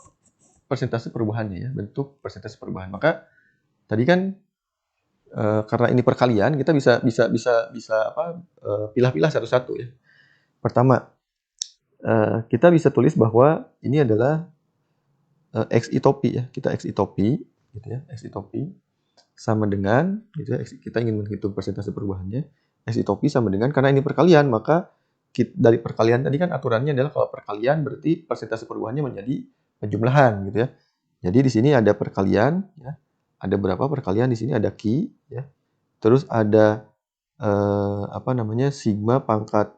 persentase perubahannya ya, bentuk persentase perubahan. Maka tadi kan karena ini perkalian, kita bisa pilah-pilah satu-satu ya. Pertama, kita bisa tulis bahwa ini adalah XI topi ya. Kita XI topi gitu ya, XI topi sama dengan gitu ya, kita ingin menghitung persentase perubahannya. XI topi sama dengan, karena ini perkalian, maka dari perkalian tadi kan aturannya adalah kalau perkalian berarti persentase perubahannya menjadi penjumlahan gitu ya. Jadi di sini ada perkalian ya. Ada berapa perkalian di sini, ada Q ya. Terus ada sigma pangkat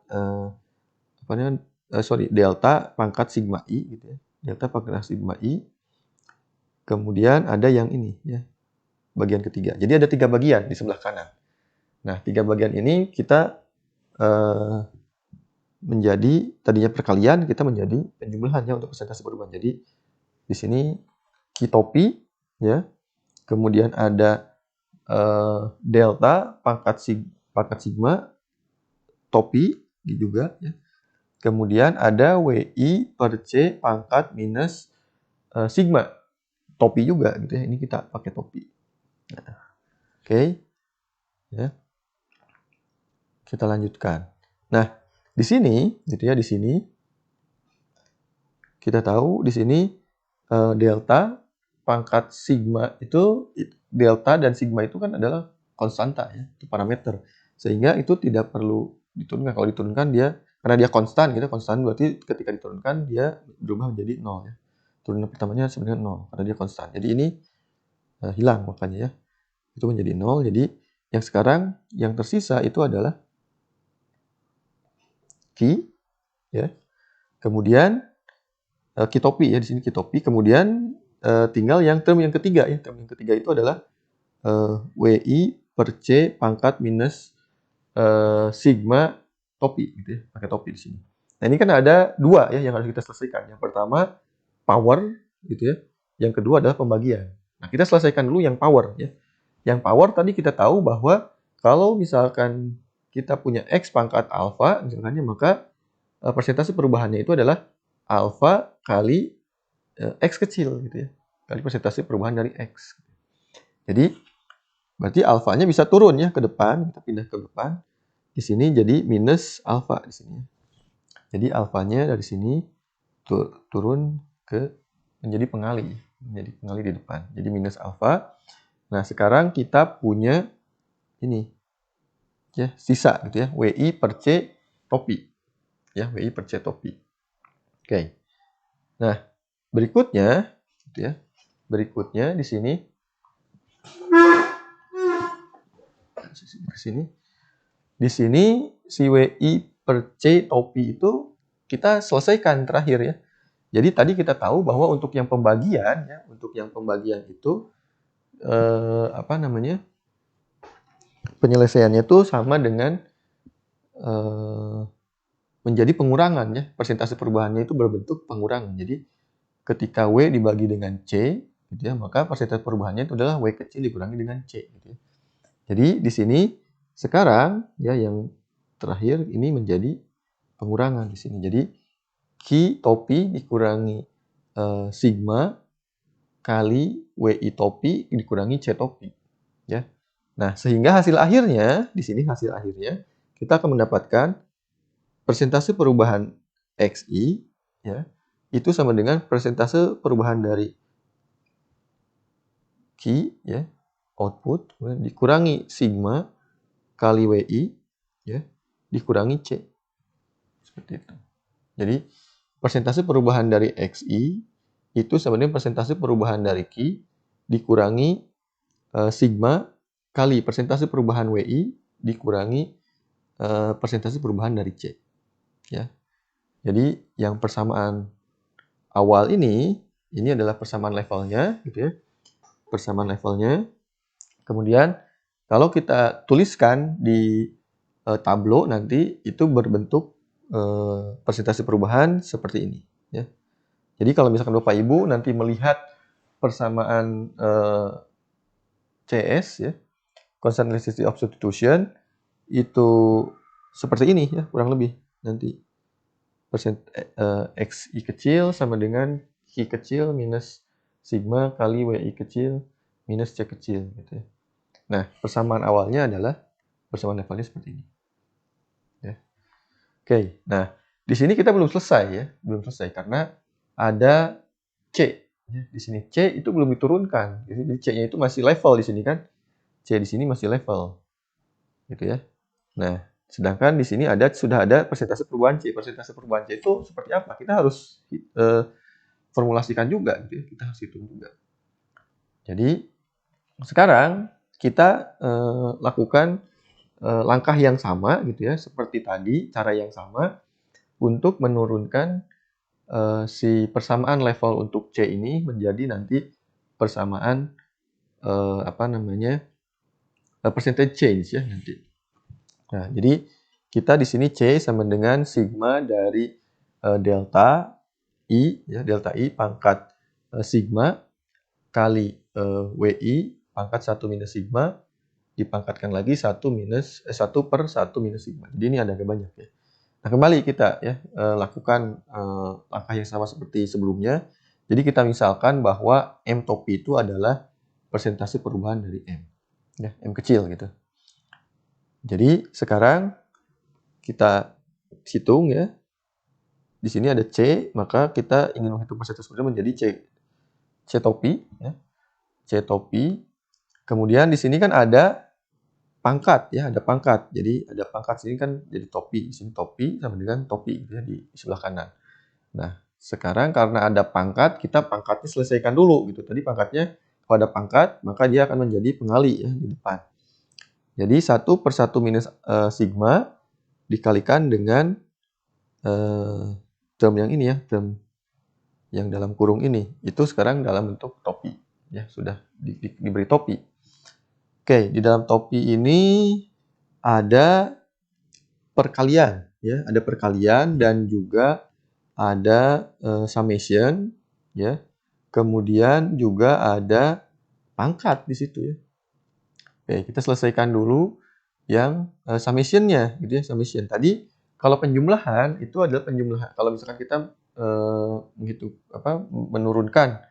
delta pangkat sigma I gitu ya. Delta pangkat sigma I. Kemudian ada yang ini ya. Bagian ketiga. Jadi ada 3 bagian di sebelah kanan. Nah, 3 bagian ini kita menjadi tadinya perkalian, kita menjadi penjumlahannya untuk persentase perubahan. Jadi di sini Q topi ya. Kemudian ada delta pangkat sigma topi juga ya. Kemudian ada WI per C pangkat minus sigma topi juga gitu ya. Ini kita pakai topi. Nah, oke. Ya. Kita lanjutkan. Nah, di sini gitu ya, di sini kita tahu di sini delta pangkat sigma itu delta dan sigma itu kan adalah konstanta ya, itu parameter. Sehingga itu tidak perlu diturunkan. Kalau diturunkan dia karena dia konstan gitu, konstan berarti ketika diturunkan dia berubah menjadi 0 ya. Turunan pertamanya sebenarnya 0 karena dia konstan. Jadi ini hilang makanya ya. Itu menjadi 0. Jadi yang sekarang yang tersisa itu adalah Q ya. Kemudian Q topi ya, di sini Q topi. Kemudian tinggal yang term yang ketiga ya. Term yang ketiga itu adalah WI per C pangkat minus sigma topi gitu ya. Pakai topi di sini. Nah, ini kan ada dua ya yang harus kita selesaikan. Yang pertama power gitu ya. Yang kedua adalah pembagian. Nah, kita selesaikan dulu yang power ya. Yang power tadi kita tahu bahwa kalau misalkan kita punya X pangkat alpha misalkannya, maka persentase perubahannya itu adalah alpha kali X kecil gitu ya. Kali persentase perubahan dari X. Jadi berarti alfanya bisa turun ya ke depan, kita pindah ke depan. Di sini jadi minus alfa di sini. Jadi alfanya dari sini turun ke menjadi pengali di depan. Jadi minus alfa. Nah, sekarang kita punya ini ya, sisa gitu ya, WI per C topi. Ya, WI per C topi. Oke. Nah, berikutnya gitu ya. Berikutnya di sini di sini si WI per C topi itu kita selesaikan terakhir ya. Jadi tadi kita tahu bahwa untuk yang pembagian ya, itu apa namanya? Penyelesaiannya itu sama dengan menjadi pengurangan ya. Persentase perubahannya itu berbentuk pengurangan. Jadi ketika W dibagi dengan C gitu ya, maka persentase perubahannya itu adalah W kecil dikurangi dengan C gitu ya. Jadi di sini sekarang ya yang terakhir ini menjadi pengurangan di sini. Jadi Q topi dikurangi sigma kali WI topi dikurangi C topi ya. Nah, sehingga hasil akhirnya di sini kita akan mendapatkan persentase perubahan XI ya. Itu sama dengan persentase perubahan dari Q ya, output dikurangi sigma kali WI ya, dikurangi C. Seperti itu. Jadi persentase perubahan dari XI itu sama dengan persentase perubahan dari Q dikurangi sigma kali persentase perubahan WI dikurangi persentase perubahan dari C. Ya. Jadi yang persamaan awal ini adalah persamaan levelnya gitu ya. Persamaan levelnya. Kemudian kalau kita tuliskan di tableau nanti itu berbentuk persentase perubahan seperti ini ya. Jadi kalau misalkan Bapak Ibu nanti melihat persamaan CS ya, constant elasticity of substitution itu seperti ini ya, kurang lebih nanti XI kecil sama dengan Q kecil minus sigma kali WI kecil minus C kecil gitu ya. Nah, persamaan awalnya adalah persamaan levelnya seperti ini. Ya. Oke, nah di sini kita belum selesai ya, karena ada C. Ya, di sini C itu belum diturunkan, jadi C-nya itu masih level di sini kan, C di sini masih level, gitu ya. Nah, sedangkan di sini sudah ada persentase perubahan C. Persentase perubahan C itu seperti apa? Kita harus formulasikan juga, gitu ya. Kita harus hitung juga. Jadi sekarang kita lakukan langkah yang sama gitu ya, seperti tadi, cara yang sama untuk menurunkan si persamaan level untuk C ini menjadi nanti persamaan percentage change ya nanti. Nah, jadi kita di sini C sama dengan sigma dari delta I ya, delta I pangkat sigma kali WI pangkat 1 minus sigma dipangkatkan lagi 1 per 1 minus sigma. Jadi ini ada agak banyak ya. Nah, kembali kita ya lakukan langkah yang sama seperti sebelumnya. Jadi kita misalkan bahwa M topi itu adalah persentase perubahan dari M. Ya, M kecil gitu. Jadi sekarang kita hitung ya. Di sini ada C, maka kita ingin menghitung persentase perubahan menjadi C topi. Ya. C topi. Kemudian di sini kan ada pangkat ya, ada pangkat. Jadi ada pangkat sini kan jadi topi. Di sini topi sama dengan topi gitu ya, di sebelah kanan. Nah, sekarang karena ada pangkat, kita pangkatnya selesaikan dulu gitu. Tadi pangkatnya kalau ada pangkat, maka dia akan menjadi pengali ya di depan. Jadi 1/1 minus sigma dikalikan dengan term yang ini ya, term yang dalam kurung ini. Itu sekarang dalam bentuk topi. Ya, sudah diberi topi. Oke, di dalam topi ini ada perkalian ya, ada perkalian dan juga ada summation ya. Kemudian juga ada pangkat di situ ya. Oke, kita selesaikan dulu yang summation-nya gitu ya, summation. Tadi kalau penjumlahan itu adalah penjumlahan. Kalau misalkan kita menurunkan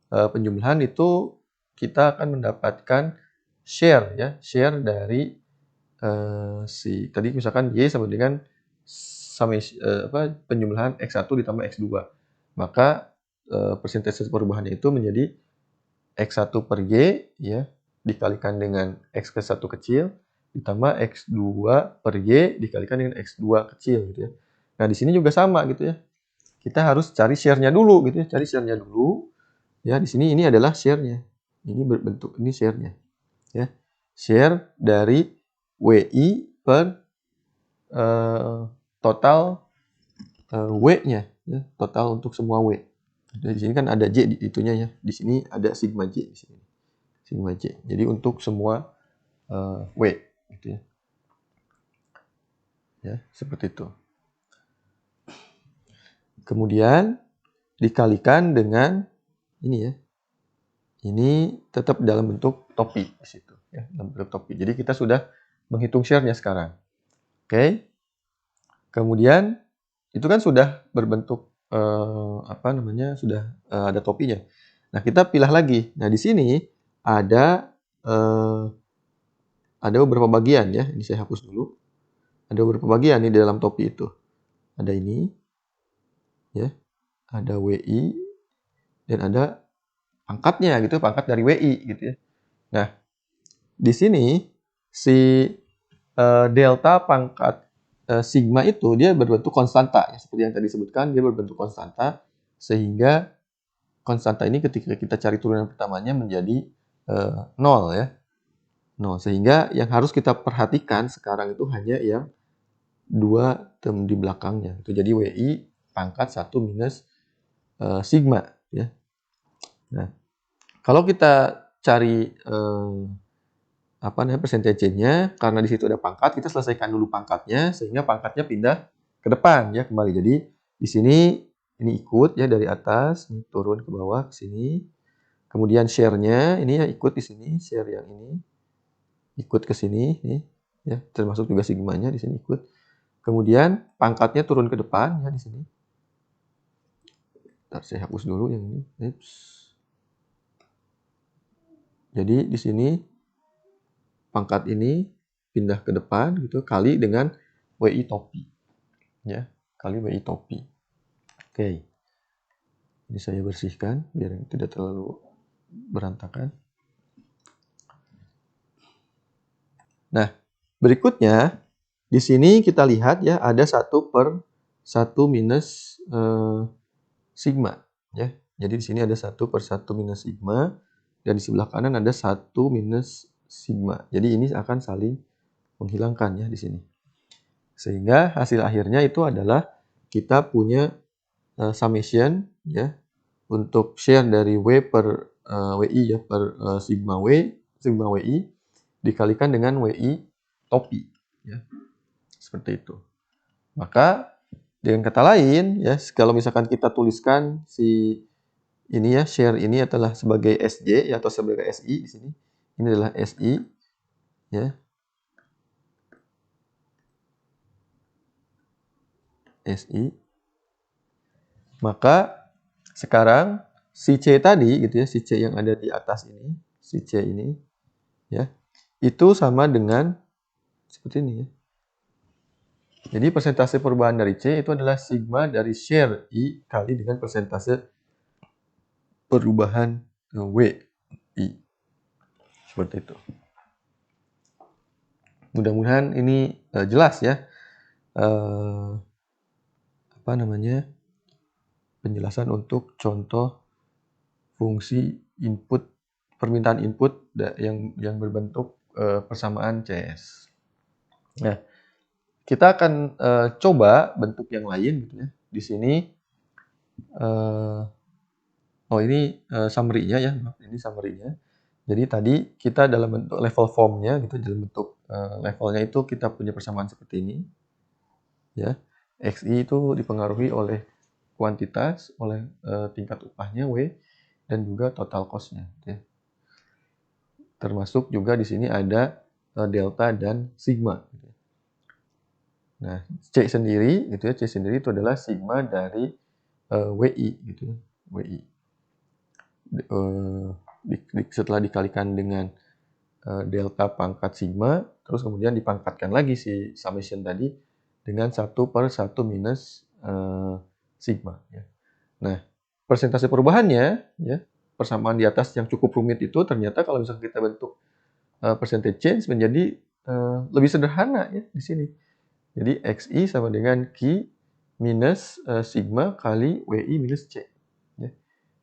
penjumlahan itu kita akan mendapatkan share ya, share dari tadi misalkan Y sama dengan penjumlahan X1 ditambah X2. Maka persentase perubahannya itu menjadi X1 per Y ya dikalikan dengan X ke 1 kecil ditambah X2 per Y dikalikan dengan X2 kecil gitu ya. Nah, di sini juga sama gitu ya. Kita harus cari share-nya dulu gitu ya, cari share-nya dulu. Ya, di sini ini adalah share-nya. Ini berbentuk ini share-nya. Ya. Share dari WI per total W-nya ya, total untuk semua W. Di sini kan ada J di itunya ya. Di sini ada sigma J di sini. Sigma J. Jadi untuk semua W gitu ya. Ya, seperti itu. Kemudian dikalikan dengan ini ya. Ini tetap dalam bentuk topi di situ ya, dalam bentuk topi. Jadi kita sudah menghitung share-nya sekarang. Oke. Kemudian itu kan sudah berbentuk sudah ada topinya. Nah, kita pilih lagi. Nah, di sini ada beberapa bagian ya. Ini saya hapus dulu. Ada beberapa bagian nih di dalam topi itu. Ada ini ya. Ada WI dan ada pangkatnya gitu, pangkat dari WI gitu ya. Nah, di sini si delta pangkat sigma itu dia berbentuk konstanta ya, seperti yang tadi disebutkan, dia berbentuk konstanta sehingga konstanta ini ketika kita cari turunan pertamanya menjadi 0 ya. 0. Sehingga yang harus kita perhatikan sekarang itu hanya yang dua term di belakangnya. Itu jadi WI pangkat 1 minus sigma ya. Nah, kalau kita cari persentasenya, karena di situ ada pangkat, kita selesaikan dulu pangkatnya sehingga pangkatnya pindah ke depan ya kembali. Jadi di sini ini ikut ya dari atas, ini turun ke bawah ke sini. Kemudian share-nya ini ya ikut di sini, share yang ini ikut ke sini nih ya, termasuk juga sigmanya di sini ikut. Kemudian pangkatnya turun ke depan ya di sini. Ntar saya hapus dulu yang ini. Oops. Jadi di sini pangkat ini pindah ke depan gitu kali dengan WI topi. Ya, kali WI topi. Oke. Ini saya bersihkan biar tidak terlalu berantakan. Nah, berikutnya di sini kita lihat ya ada 1/1 minus sigma ya. Jadi di sini ada 1/1 minus sigma dan di sebelah kanan ada 1 minus sigma. Jadi ini akan saling menghilangkan ya di sini. Sehingga hasil akhirnya itu adalah kita punya summation ya untuk share dari W per WI ya per sigma WI dikalikan dengan WI topi ya. Seperti itu. Maka dengan kata lain ya kalau misalkan kita tuliskan si ini ya share ini adalah sebagai SJ ya, atau sebagai SI di sini. Ini adalah SI ya. SI. Maka sekarang si C tadi gitu ya, si C yang ada di atas ini, si C ini ya, itu sama dengan seperti ini ya. Jadi persentase perubahan dari C itu adalah sigma dari share I kali dengan persentase perubahan W I. Seperti itu. Mudah-mudahan ini jelas ya. Apa namanya? Penjelasan untuk contoh fungsi input, permintaan input yang berbentuk persamaan CS. Nah, kita akan coba bentuk yang lain gitu ya. Di sini ini summary-nya ya, ini summary-nya. Jadi tadi kita dalam bentuk level form-nya gitu, dalam bentuk levelnya itu kita punya persamaan seperti ini. Ya. XI itu dipengaruhi oleh kuantitas, oleh tingkat upahnya W, dan juga total cost-nya. Gitu ya. Termasuk juga di sini ada delta dan sigma. Gitu. Nah, C sendiri gitu ya, C sendiri itu adalah sigma dari WI gitu ya, WI. Setelah dikalikan dengan delta pangkat sigma, terus kemudian dipangkatkan lagi si summation tadi dengan 1 per 1 minus sigma. Ya. Nah, persentase perubahannya, ya, persamaan di atas yang cukup rumit itu ternyata kalau misalnya kita bentuk percentage change menjadi lebih sederhana ya di sini. Jadi XI sama dengan Q minus sigma kali WI minus C. Ya.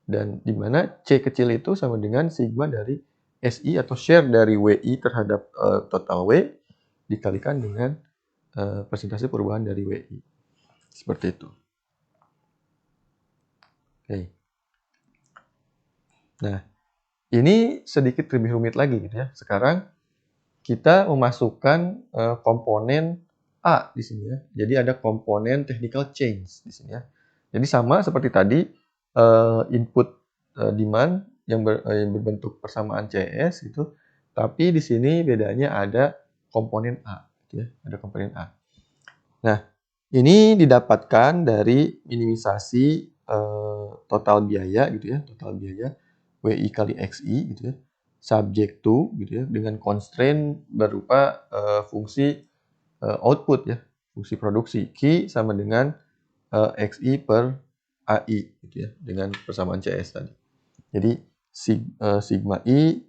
Dan di mana C kecil itu sama dengan sigma dari SI atau share dari WI terhadap total W dikalikan dengan persentase perubahan dari WI. Seperti itu. Oke. Nah, ini sedikit lebih rumit lagi gitu ya. Sekarang kita memasukkan komponen A di sini ya. Jadi ada komponen technical change di sini ya. Jadi sama seperti tadi input demand yang berbentuk persamaan CS gitu. Tapi di sini bedanya ada komponen A gitu ya. Ada komponen A. Nah, ini didapatkan dari minimisasi total biaya gitu ya, total biaya WI kali XI gitu ya, subject to gitu ya, dengan constraint berupa fungsi output ya, fungsi produksi Q sama dengan XI per AI gitu ya, dengan persamaan CS tadi. Jadi sigma I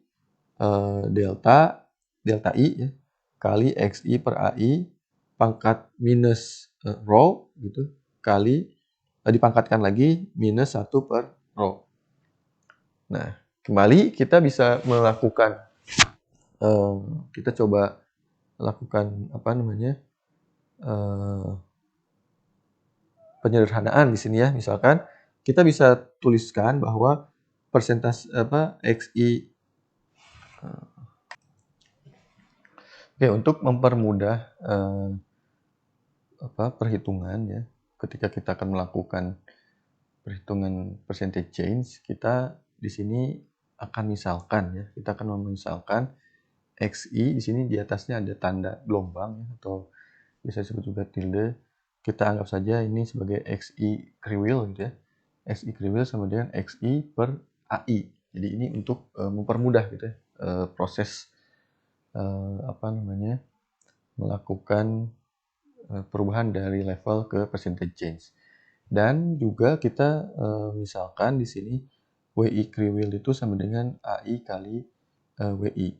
delta I ya, kali XI per AI pangkat minus rho gitu kali dipangkatkan lagi minus 1 per rho. Nah, kembali kita bisa melakukan kita coba lakukan apa namanya penyederhanaan di sini ya. Misalkan kita bisa tuliskan bahwa persentase XI Oke, untuk mempermudah perhitungan ya, ketika kita akan melakukan perhitungan percentage change, kita di sini akan misalkan ya, kita akan memisalkan XI di sini di atasnya ada tanda gelombang ya, atau bisa disebut juga tilde. Kita anggap saja ini sebagai XI kriwil gitu ya. XI kriwil sama dengan XI per AI. Jadi ini untuk mempermudah gitu ya, proses melakukan perubahan dari level ke percentage change. Dan juga kita misalkan di sini WI kriwil itu sama dengan AI kali WI.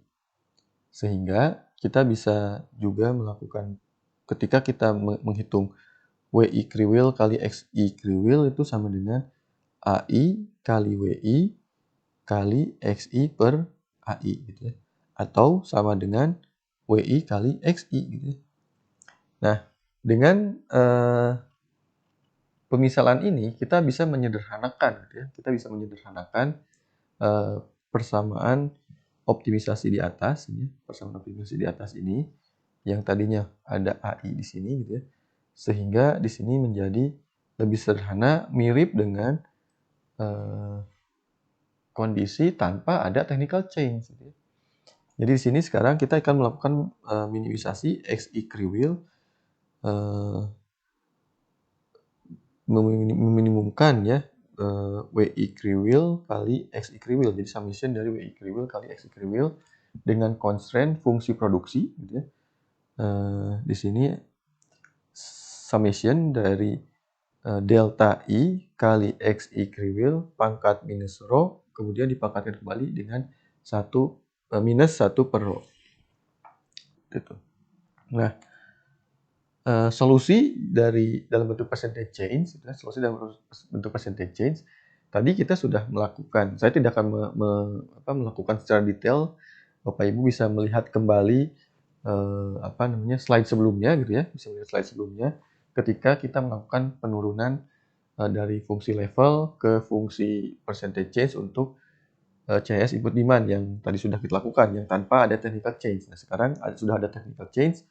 Sehingga kita bisa juga melakukan ketika kita menghitung WI kriwil kali XI kriwil itu sama dengan AI kali WI kali XI per AI gitu ya. Atau sama dengan WI kali XI gitu ya. Nah, dengan pemisalan ini kita bisa menyederhanakan gitu ya. Kita bisa menyederhanakan persamaan optimisasi di atas ya. Persamaan optimisasi di atas ini yang tadinya ada AI di sini gitu ya. Sehingga di sini menjadi lebih sederhana, mirip dengan kondisi tanpa ada technical change gitu ya. Jadi di sini sekarang kita akan melakukan minimisasi XI kriwil meminimumkan ya WI kriwil kali XI kriwil. Jadi summation dari WI kriwil kali XI kriwil dengan constraint fungsi produksi gitu ya. Di sini summation dari delta I kali XI kriwil pangkat minus rho, kemudian dipangkatkan kembali dengan minus 1 per rho. Gitu. Nah, solusi dalam bentuk percentage change, solusi dalam bentuk percentage change, tadi kita sudah melakukan. Saya tidak akan melakukan secara detail. Bapak Ibu bisa melihat kembali slide sebelumnya gitu ya, bisa melihat slide sebelumnya ketika kita melakukan penurunan dari fungsi level ke fungsi percentage change untuk CS input demand yang tadi sudah kita lakukan, yang tanpa ada technical change. Nah, sekarang sudah ada technical change,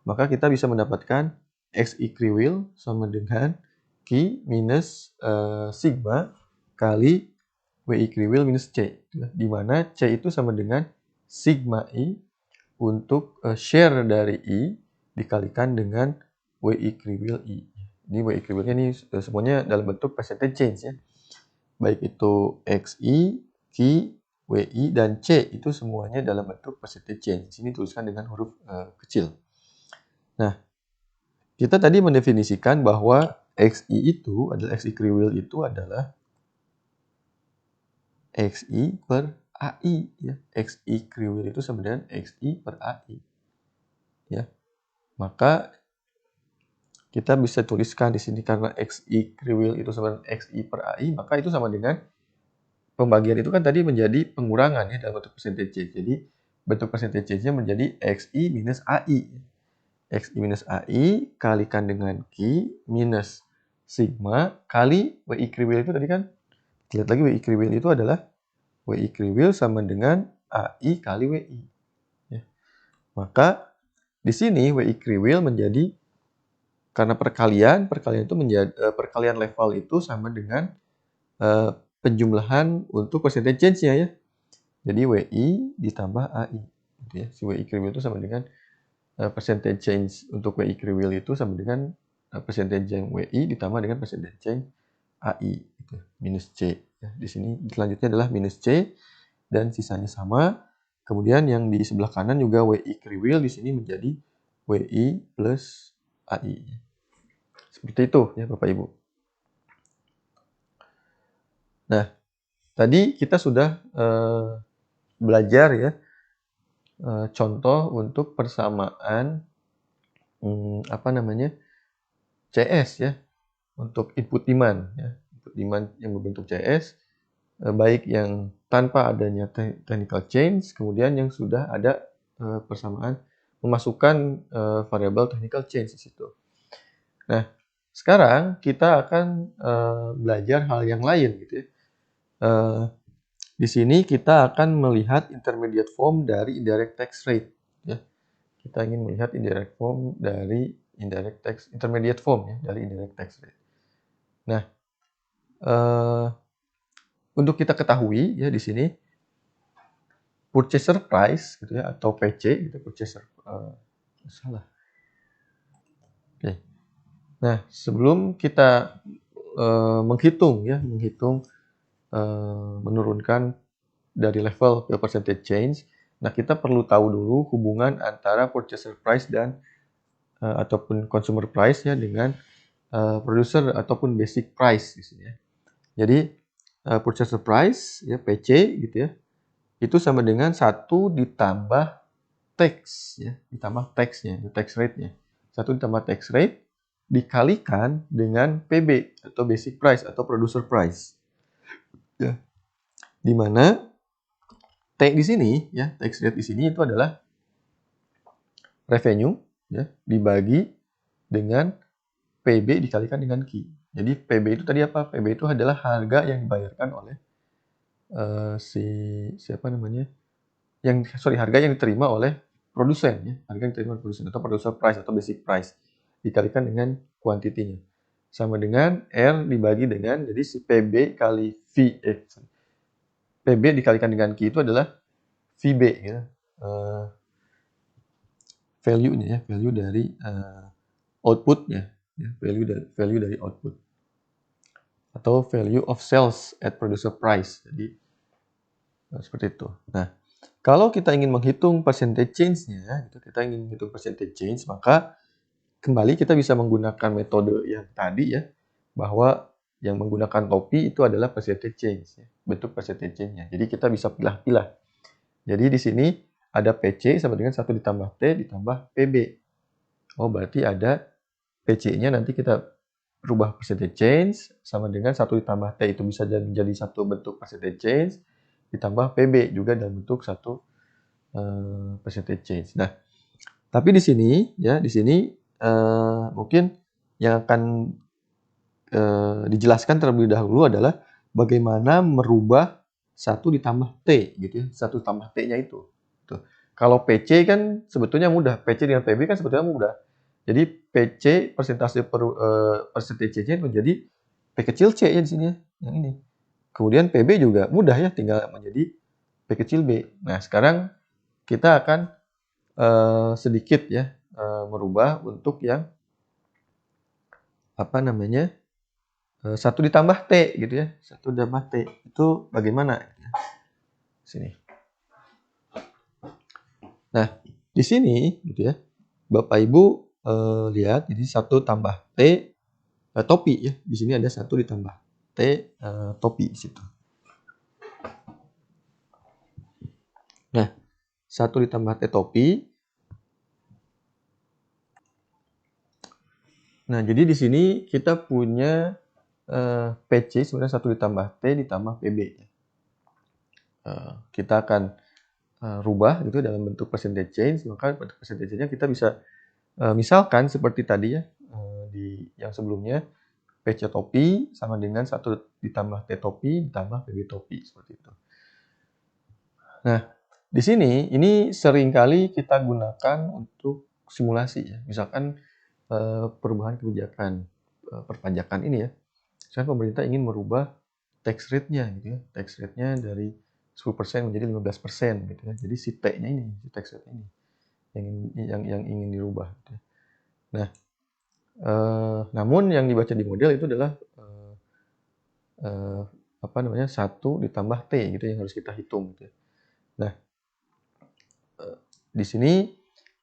maka kita bisa mendapatkan XI kriwil sama dengan Q minus sigma kali WI kriwil minus C. Di mana C itu sama dengan sigma I untuk share dari I dikalikan dengan WI kriwil I. Ini WI kriwilnya ini semuanya dalam bentuk percentage change ya. Baik itu XI, Q, WI, dan C itu semuanya dalam bentuk percentage change. Di sini tuliskan dengan huruf kecil. Nah, kita tadi mendefinisikan bahwa XI kriwil itu adalah XI per AI ya. XI kriwil itu sama dengan XI per AI. Ya. Maka kita bisa tuliskan di sini karena XI kriwil itu sama dengan XI per AI, maka itu sama dengan pembagian itu kan tadi menjadi pengurangan ya dalam bentuk percentage change. Jadi bentuk percentage change-nya menjadi XI minus AI. XI minus AI kalikan dengan Q minus sigma kali WI kriwil itu tadi kan. Lihat lagi WI kriwil itu adalah WI kriwil sama dengan AI kali WI. Ya. Maka di sini WI kriwil menjadi karena perkalian itu menjadi perkalian level itu sama dengan penjumlahan untuk percentage change-nya ya. Jadi WI ditambah AI. Gitu ya. Si WI kriwil itu sama dengan percentage change untuk WI kriwil itu sama dengan percentage change WI ditambah dengan percentage change AI. Gitu. Minus C. Ya. Di sini selanjutnya adalah minus C dan sisanya sama. Kemudian yang di sebelah kanan juga WI kriwil di sini menjadi WI plus AI. Seperti itu ya Bapak Ibu. Nah, tadi kita sudah belajar ya contoh untuk persamaan CS ya untuk input demand ya. Input demand yang berbentuk CS baik yang tanpa adanya technical change, kemudian yang sudah ada persamaan memasukkan variabel technical change di situ. Nah, sekarang kita akan belajar hal yang lain gitu ya. Di sini kita akan melihat intermediate form dari indirect tax rate. Ya. Kita ingin melihat indirect form dari intermediate form ya dari indirect tax rate. Nah, untuk kita ketahui ya di sini purchaser price gitu ya atau PC gitu purchaser salah. Oke. Nah, sebelum kita menghitung menurunkan dari level ke percentage change. Nah, kita perlu tahu dulu hubungan antara purchaser price dan ataupun consumer price ya dengan producer ataupun basic price di sini ya. Jadi purchaser price ya PC gitu ya. Itu sama dengan 1 ditambah tax ya, ditambah tax-nya, tax rate-nya. 1 ditambah tax rate dikalikan dengan PB atau basic price atau producer price. Ya. Di mana T di sini ya, tax rate di sini itu adalah revenue ya dibagi dengan PB dikalikan dengan Q. Jadi PB itu tadi apa? PB itu adalah harga yang dibayarkan oleh harga yang diterima oleh produsen ya, harga yang diterima oleh produsen atau producer price atau basic price dikalikan dengan kuantitinya. Sama dengan R dibagi dengan jadi si PB kali PB dikalikan dengan Q itu adalah VB ya. Value-nya ya, value dari output-nya ya, value dari output. atau value of sales at producer price. Jadi seperti itu. Nah, kalau kita ingin menghitung percentage change-nya, gitu, kita ingin menghitung percentage change, maka kembali kita bisa menggunakan metode yang tadi ya, bahwa yang menggunakan topi itu adalah percentage change, ya, bentuk percentage change-nya. Jadi kita bisa pilah-pilah. Jadi di sini ada PC sama dengan 1 ditambah T ditambah PB. Oh, berarti ada PC-nya nanti kita rubah percentage change sama dengan 1 ditambah T itu bisa menjadi satu bentuk percentage change ditambah PB juga dalam bentuk satu percentage change. Nah, tapi di sini ya, di sini mungkin yang akan dijelaskan terlebih dahulu adalah bagaimana merubah 1 ditambah T gitu ya, 1 tambah T-nya itu. Tuh. Kalau PC kan sebetulnya mudah, PC dengan PB kan sebetulnya mudah. Jadi PC persentase percentage change menjadi P kecil C ya di sini ya, yang ini. Kemudian PB juga mudah ya, tinggal menjadi P kecil B. Nah, sekarang kita akan sedikit ya merubah untuk yang apa namanya 1 ditambah T gitu ya, 1 ditambah T itu bagaimana? Sini. Nah, di sini gitu ya, Bapak Ibu lihat jadi 1 tambah T topi ya. Di sini ada 1 ditambah T topi di situ. Nah, 1 ditambah T topi. Nah, jadi di sini kita punya PC sebenarnya 1 ditambah T ditambah PB. Kita akan rubah gitu dalam bentuk percentage change, maka bentuk percentage change-nya kita bisa misalkan seperti tadi ya di yang sebelumnya PC topi sama dengan 1 ditambah T topi ditambah PB topi seperti itu. Nah, di sini ini seringkali kita gunakan untuk simulasi ya. Misalkan perubahan kebijakan perpajakan ini ya. Misalkan pemerintah ingin merubah tax rate-nya gitu ya. Tax rate-nya dari 10% menjadi 15% gitu ya. Jadi si T-nya ini, si tax rate ini yang ingin dirubah gitu ya. Nah, namun yang dibaca di model itu adalah apa namanya 1 ditambah T gitu yang harus kita hitung gitu ya. Nah, di sini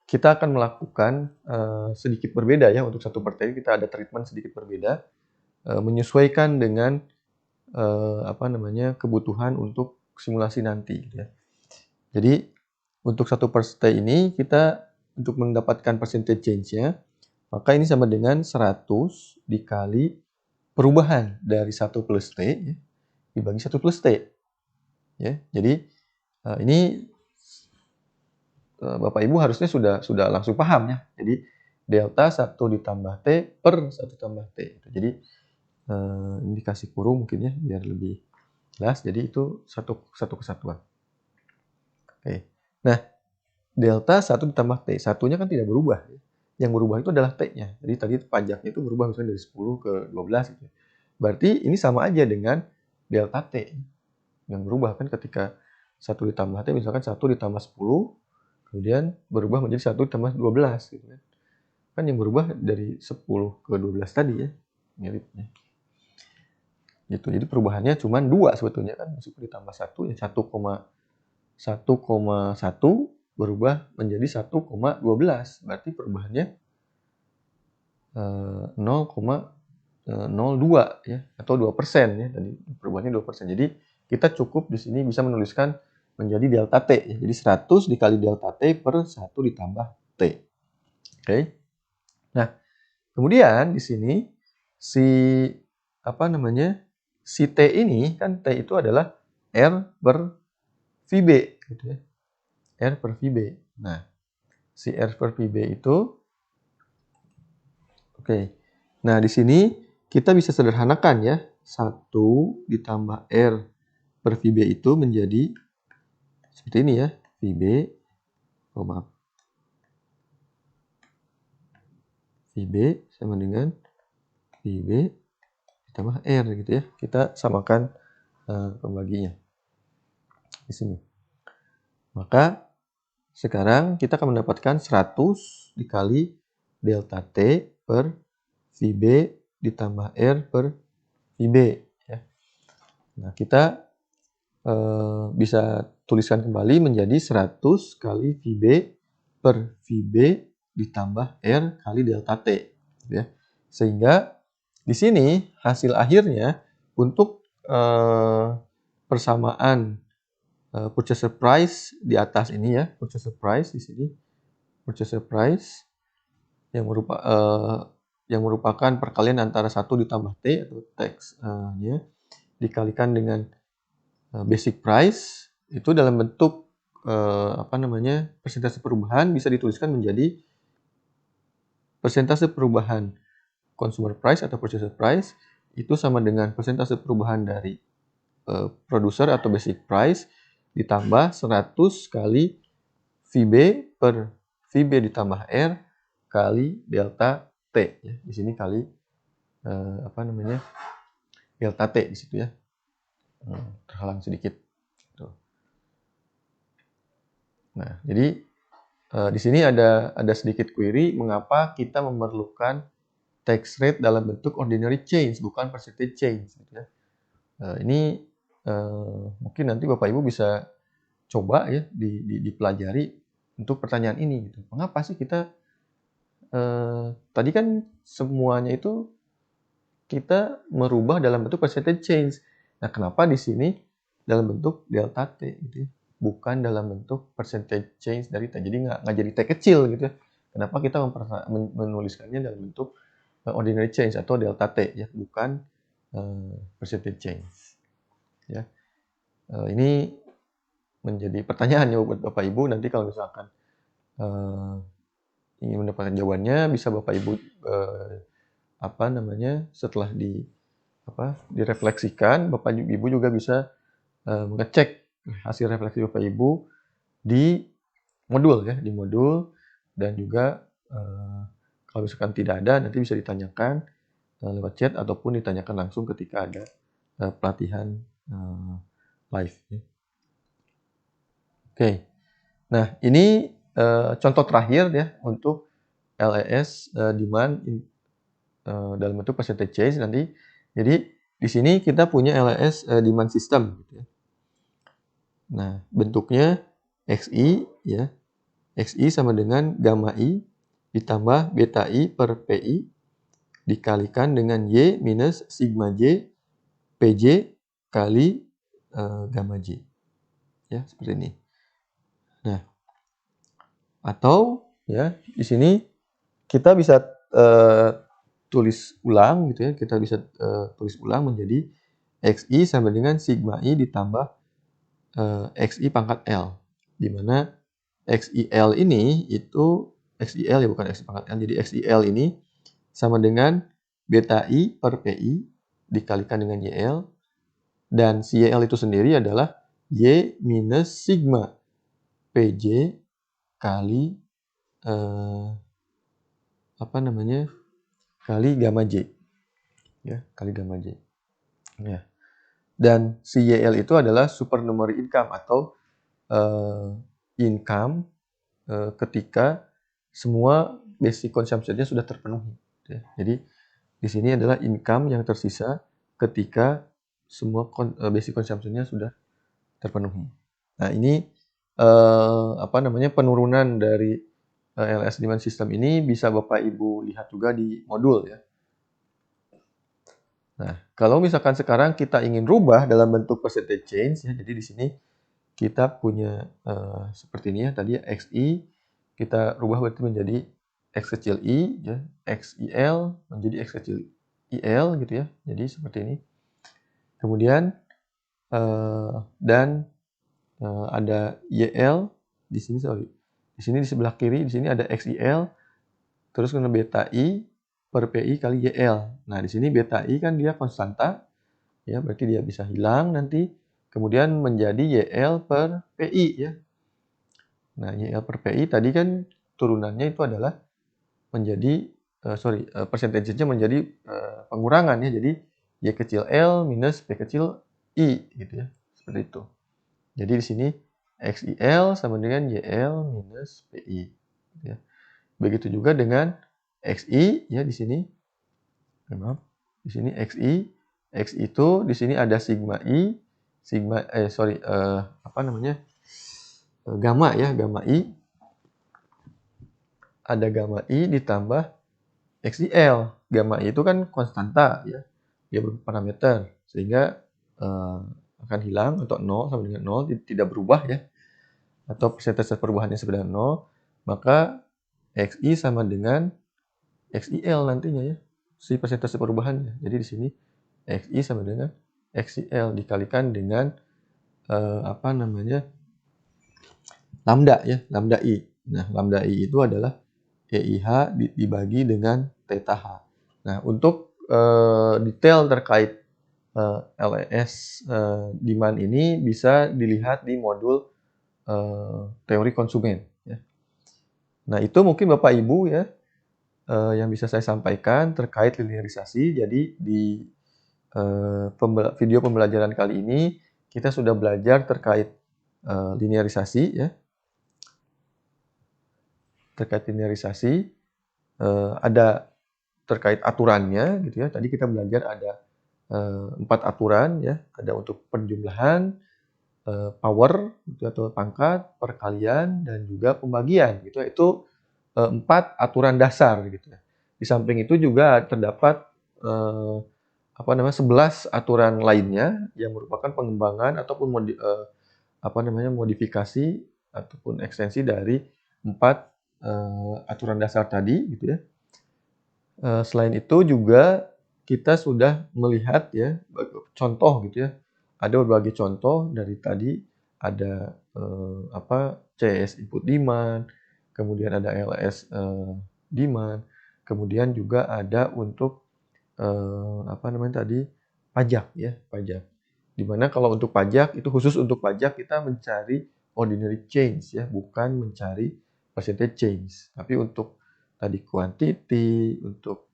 kita akan melakukan sedikit berbeda ya untuk 1 per T kita ada treatment sedikit berbeda menyesuaikan dengan apa namanya kebutuhan untuk simulasi nanti gitu ya. Jadi untuk 1 per T ini kita untuk mendapatkan percentage change-nya maka ini sama dengan 100 dikali perubahan dari 1 plus T ya, dibagi 1 plus T. Ya, jadi ini Bapak Ibu harusnya sudah langsung paham ya. Jadi delta 1 ditambah T per 1 tambah T. Jadi ini dikasih kurung mungkin ya biar lebih jelas. Jadi itu satu kesatuan. Oke. Nah, delta 1 ditambah T. Satunya kan tidak berubah. Yang berubah itu adalah T-nya. Jadi tadi pajaknya itu berubah misalnya dari 10 ke 12 gitu. Berarti ini sama aja dengan delta T. Yang berubah kan ketika 1 ditambah T misalkan 1 ditambah 10 kemudian berubah menjadi 1 ditambah 12 gitu kan. Kan yang berubah dari 10 ke 12 tadi ya. Miripnya. Gitu. Jadi perubahannya cuma 2 sebetulnya kan. 10 ditambah 1 ya 1,1 berubah menjadi 1,12. Berarti perubahannya 0,02 ya atau 2% ya. Tadi perubahannya 2%. Jadi kita cukup di sini bisa menuliskan menjadi delta T ya. Jadi 100 dikali delta T per 1 ditambah T. Oke. Nah, kemudian di sini si apa namanya? Si T ini kan T itu adalah R per VB gitu ya. R per VB. Nah, si R per VB itu oke. Nah, di sini kita bisa sederhanakan ya. 1 ditambah R per VB itu menjadi seperti ini ya. VB, oh maaf. VB sama dengan VB ditambah R gitu ya. Kita samakan pembaginya di sini. Maka sekarang kita akan mendapatkan 100 dikali delta T per VB ditambah R per VB ya. Nah, kita bisa tuliskan kembali menjadi 100 kali VB per VB ditambah R kali delta T ya. Sehingga di sini hasil akhirnya untuk persamaan purchase price di atas ini ya, purchase price di sini, purchase price yang merupakan perkalian antara 1 ditambah T atau tax ya, dikalikan dengan basic price itu dalam bentuk persentase perubahan bisa dituliskan menjadi persentase perubahan consumer price atau purchase price itu sama dengan persentase perubahan dari producer atau basic price ditambah 100 kali VB per VB ditambah R kali delta T ya. Di sini kali delta T di situ ya. Terhalang sedikit. Tuh. Nah, jadi di sini ada sedikit query mengapa kita memerlukan tax rate dalam bentuk ordinary change bukan percentage change gitu ya. Ini mungkin nanti Bapak Ibu bisa coba ya dipelajari untuk pertanyaan ini gitu. Mengapa sih kita tadi kan semuanya itu kita merubah dalam bentuk percentage change. Nah, kenapa di sini dalam bentuk delta T gitu ya? Bukan dalam bentuk percentage change dari T. Jadi nggak jadi T kecil gitu ya. Kenapa kita menuliskannya dalam bentuk ordinary change atau delta T ya, bukan percentage change. Ya. Ini menjadi pertanyaan ya buat Bapak Ibu. Nanti kalau misalkan ingin mendapatkan jawabannya bisa Bapak Ibu setelah direfleksikan, Bapak Ibu juga bisa mengecek hasil refleksi Bapak Ibu di modul ya, di modul, dan juga kalau misalkan tidak ada nanti bisa ditanyakan lewat chat ataupun ditanyakan langsung ketika ada pelatihan live ya. Oke. Nah, ini contoh terakhir ya untuk LES demand dalam bentuk percentage change nanti. Jadi di sini kita punya LES demand system gitu ya. Nah, bentuknya XI ya. XI sama dengan gamma I ditambah beta I per PI dikalikan dengan Y minus sigma J PJ kali gamma J. Ya, seperti ini. Nah, atau ya di sini kita bisa tulis ulang gitu ya. Kita bisa tulis ulang menjadi XI sama dengan sigma I ditambah XI pangkat L. Di mana XIL ini itu XIL ya, bukan XI pangkat L. Jadi XIL ini sama dengan beta I per PI dikalikan dengan YL. Dan si YL itu sendiri adalah Y minus sigma PJ kali kali gamma J. Ya, kali gamma J. Ya. Dan si YL itu adalah supernumerary income atau income ketika semua basic consumption-nya sudah terpenuhi. Ya. Jadi di sini adalah income yang tersisa ketika semua basic consumption-nya sudah terpenuhi. Nah, ini penurunan dari LES demand system ini bisa Bapak Ibu lihat juga di modul ya. Nah, kalau misalkan sekarang kita ingin rubah dalam bentuk percentage change ya, jadi di sini kita punya seperti ini ya, tadi XI kita rubah berarti menjadi X kecil I ya, XIL menjadi X kecil IL gitu ya. Jadi seperti ini. Kemudian ada YL di sini Di sini di sebelah kiri di sini ada XIL terus kena beta I per PI kali YL. Nah, di sini beta I kan dia konstanta ya, berarti dia bisa hilang nanti. Kemudian menjadi YL per PI ya. Nah, YL per PI tadi kan turunannya itu adalah menjadi persentasenya menjadi pengurangan ya. Jadi Y kecil L minus P kecil I gitu ya. Seperti itu. Jadi di sini XIL sama dengan YL minus PI ya. Begitu juga dengan XI ya di sini. Maaf. Di sini XI X itu di sini ada sigma I, gamma ya, gamma I. Ada gamma I ditambah XIL. Gamma I itu kan konstanta ya, dia berparameter, sehingga akan hilang atau 0 sama dengan 0, tidak berubah ya, atau persentase perubahannya sama dengan 0, maka XI sama dengan XIL nantinya ya, si persentase perubahannya. Jadi di sini XI sama dengan XIL dikalikan dengan lambda ya, lambda I. Nah, lambda I itu adalah EIH dibagi dengan theta H. Nah, untuk detail terkait LES demand ini bisa dilihat di modul teori konsumen. Ya. Nah, itu mungkin Bapak Ibu ya yang bisa saya sampaikan terkait linearisasi. Jadi di video pembelajaran kali ini kita sudah belajar terkait linearisasi ya. Terkait linearisasi ada terkait aturannya gitu ya. Tadi kita belajar ada 4 aturan ya. Ada untuk penjumlahan, power gitu, atau pangkat, perkalian, dan juga pembagian gitu ya. Itu 4 aturan dasar gitu ya. Di samping itu juga terdapat 11 aturan lainnya yang merupakan pengembangan ataupun modifikasi ataupun ekstensi dari 4 aturan dasar tadi gitu ya. Selain itu juga kita sudah melihat ya contoh gitu ya. Ada berbagai contoh dari tadi, ada CS input demand, kemudian ada LS demand, kemudian juga ada untuk pajak ya, pajak. Dimana kalau untuk pajak itu khusus untuk pajak kita mencari ordinary change ya, bukan mencari percentage change. Tapi untuk tadi quantity, untuk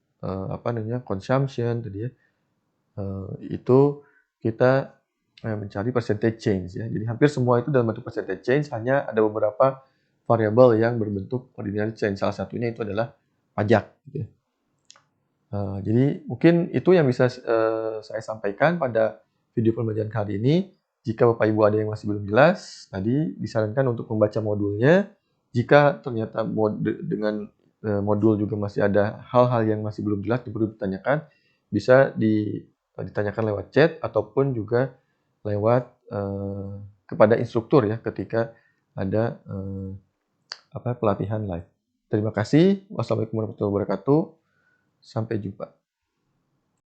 consumption tadi ya, itu kita mencari percentage change ya. Jadi hampir semua itu dalam bentuk percentage change, hanya ada beberapa variabel yang berbentuk ordinary change. Salah satunya itu adalah pajak. Gitu ya. Jadi mungkin itu yang bisa saya sampaikan pada video pembelajaran kali ini. Jika Bapak Ibu ada yang masih belum jelas, tadi disarankan untuk membaca modulnya. Jika ternyata dengan modul juga masih ada hal-hal yang masih belum jelas, perlu ditanyakan, bisa ditanyakan lewat chat ataupun juga lewat kepada instruktur ya ketika ada pelatihan live. Terima kasih. Wassalamualaikum warahmatullahi wabarakatuh. Sampai jumpa.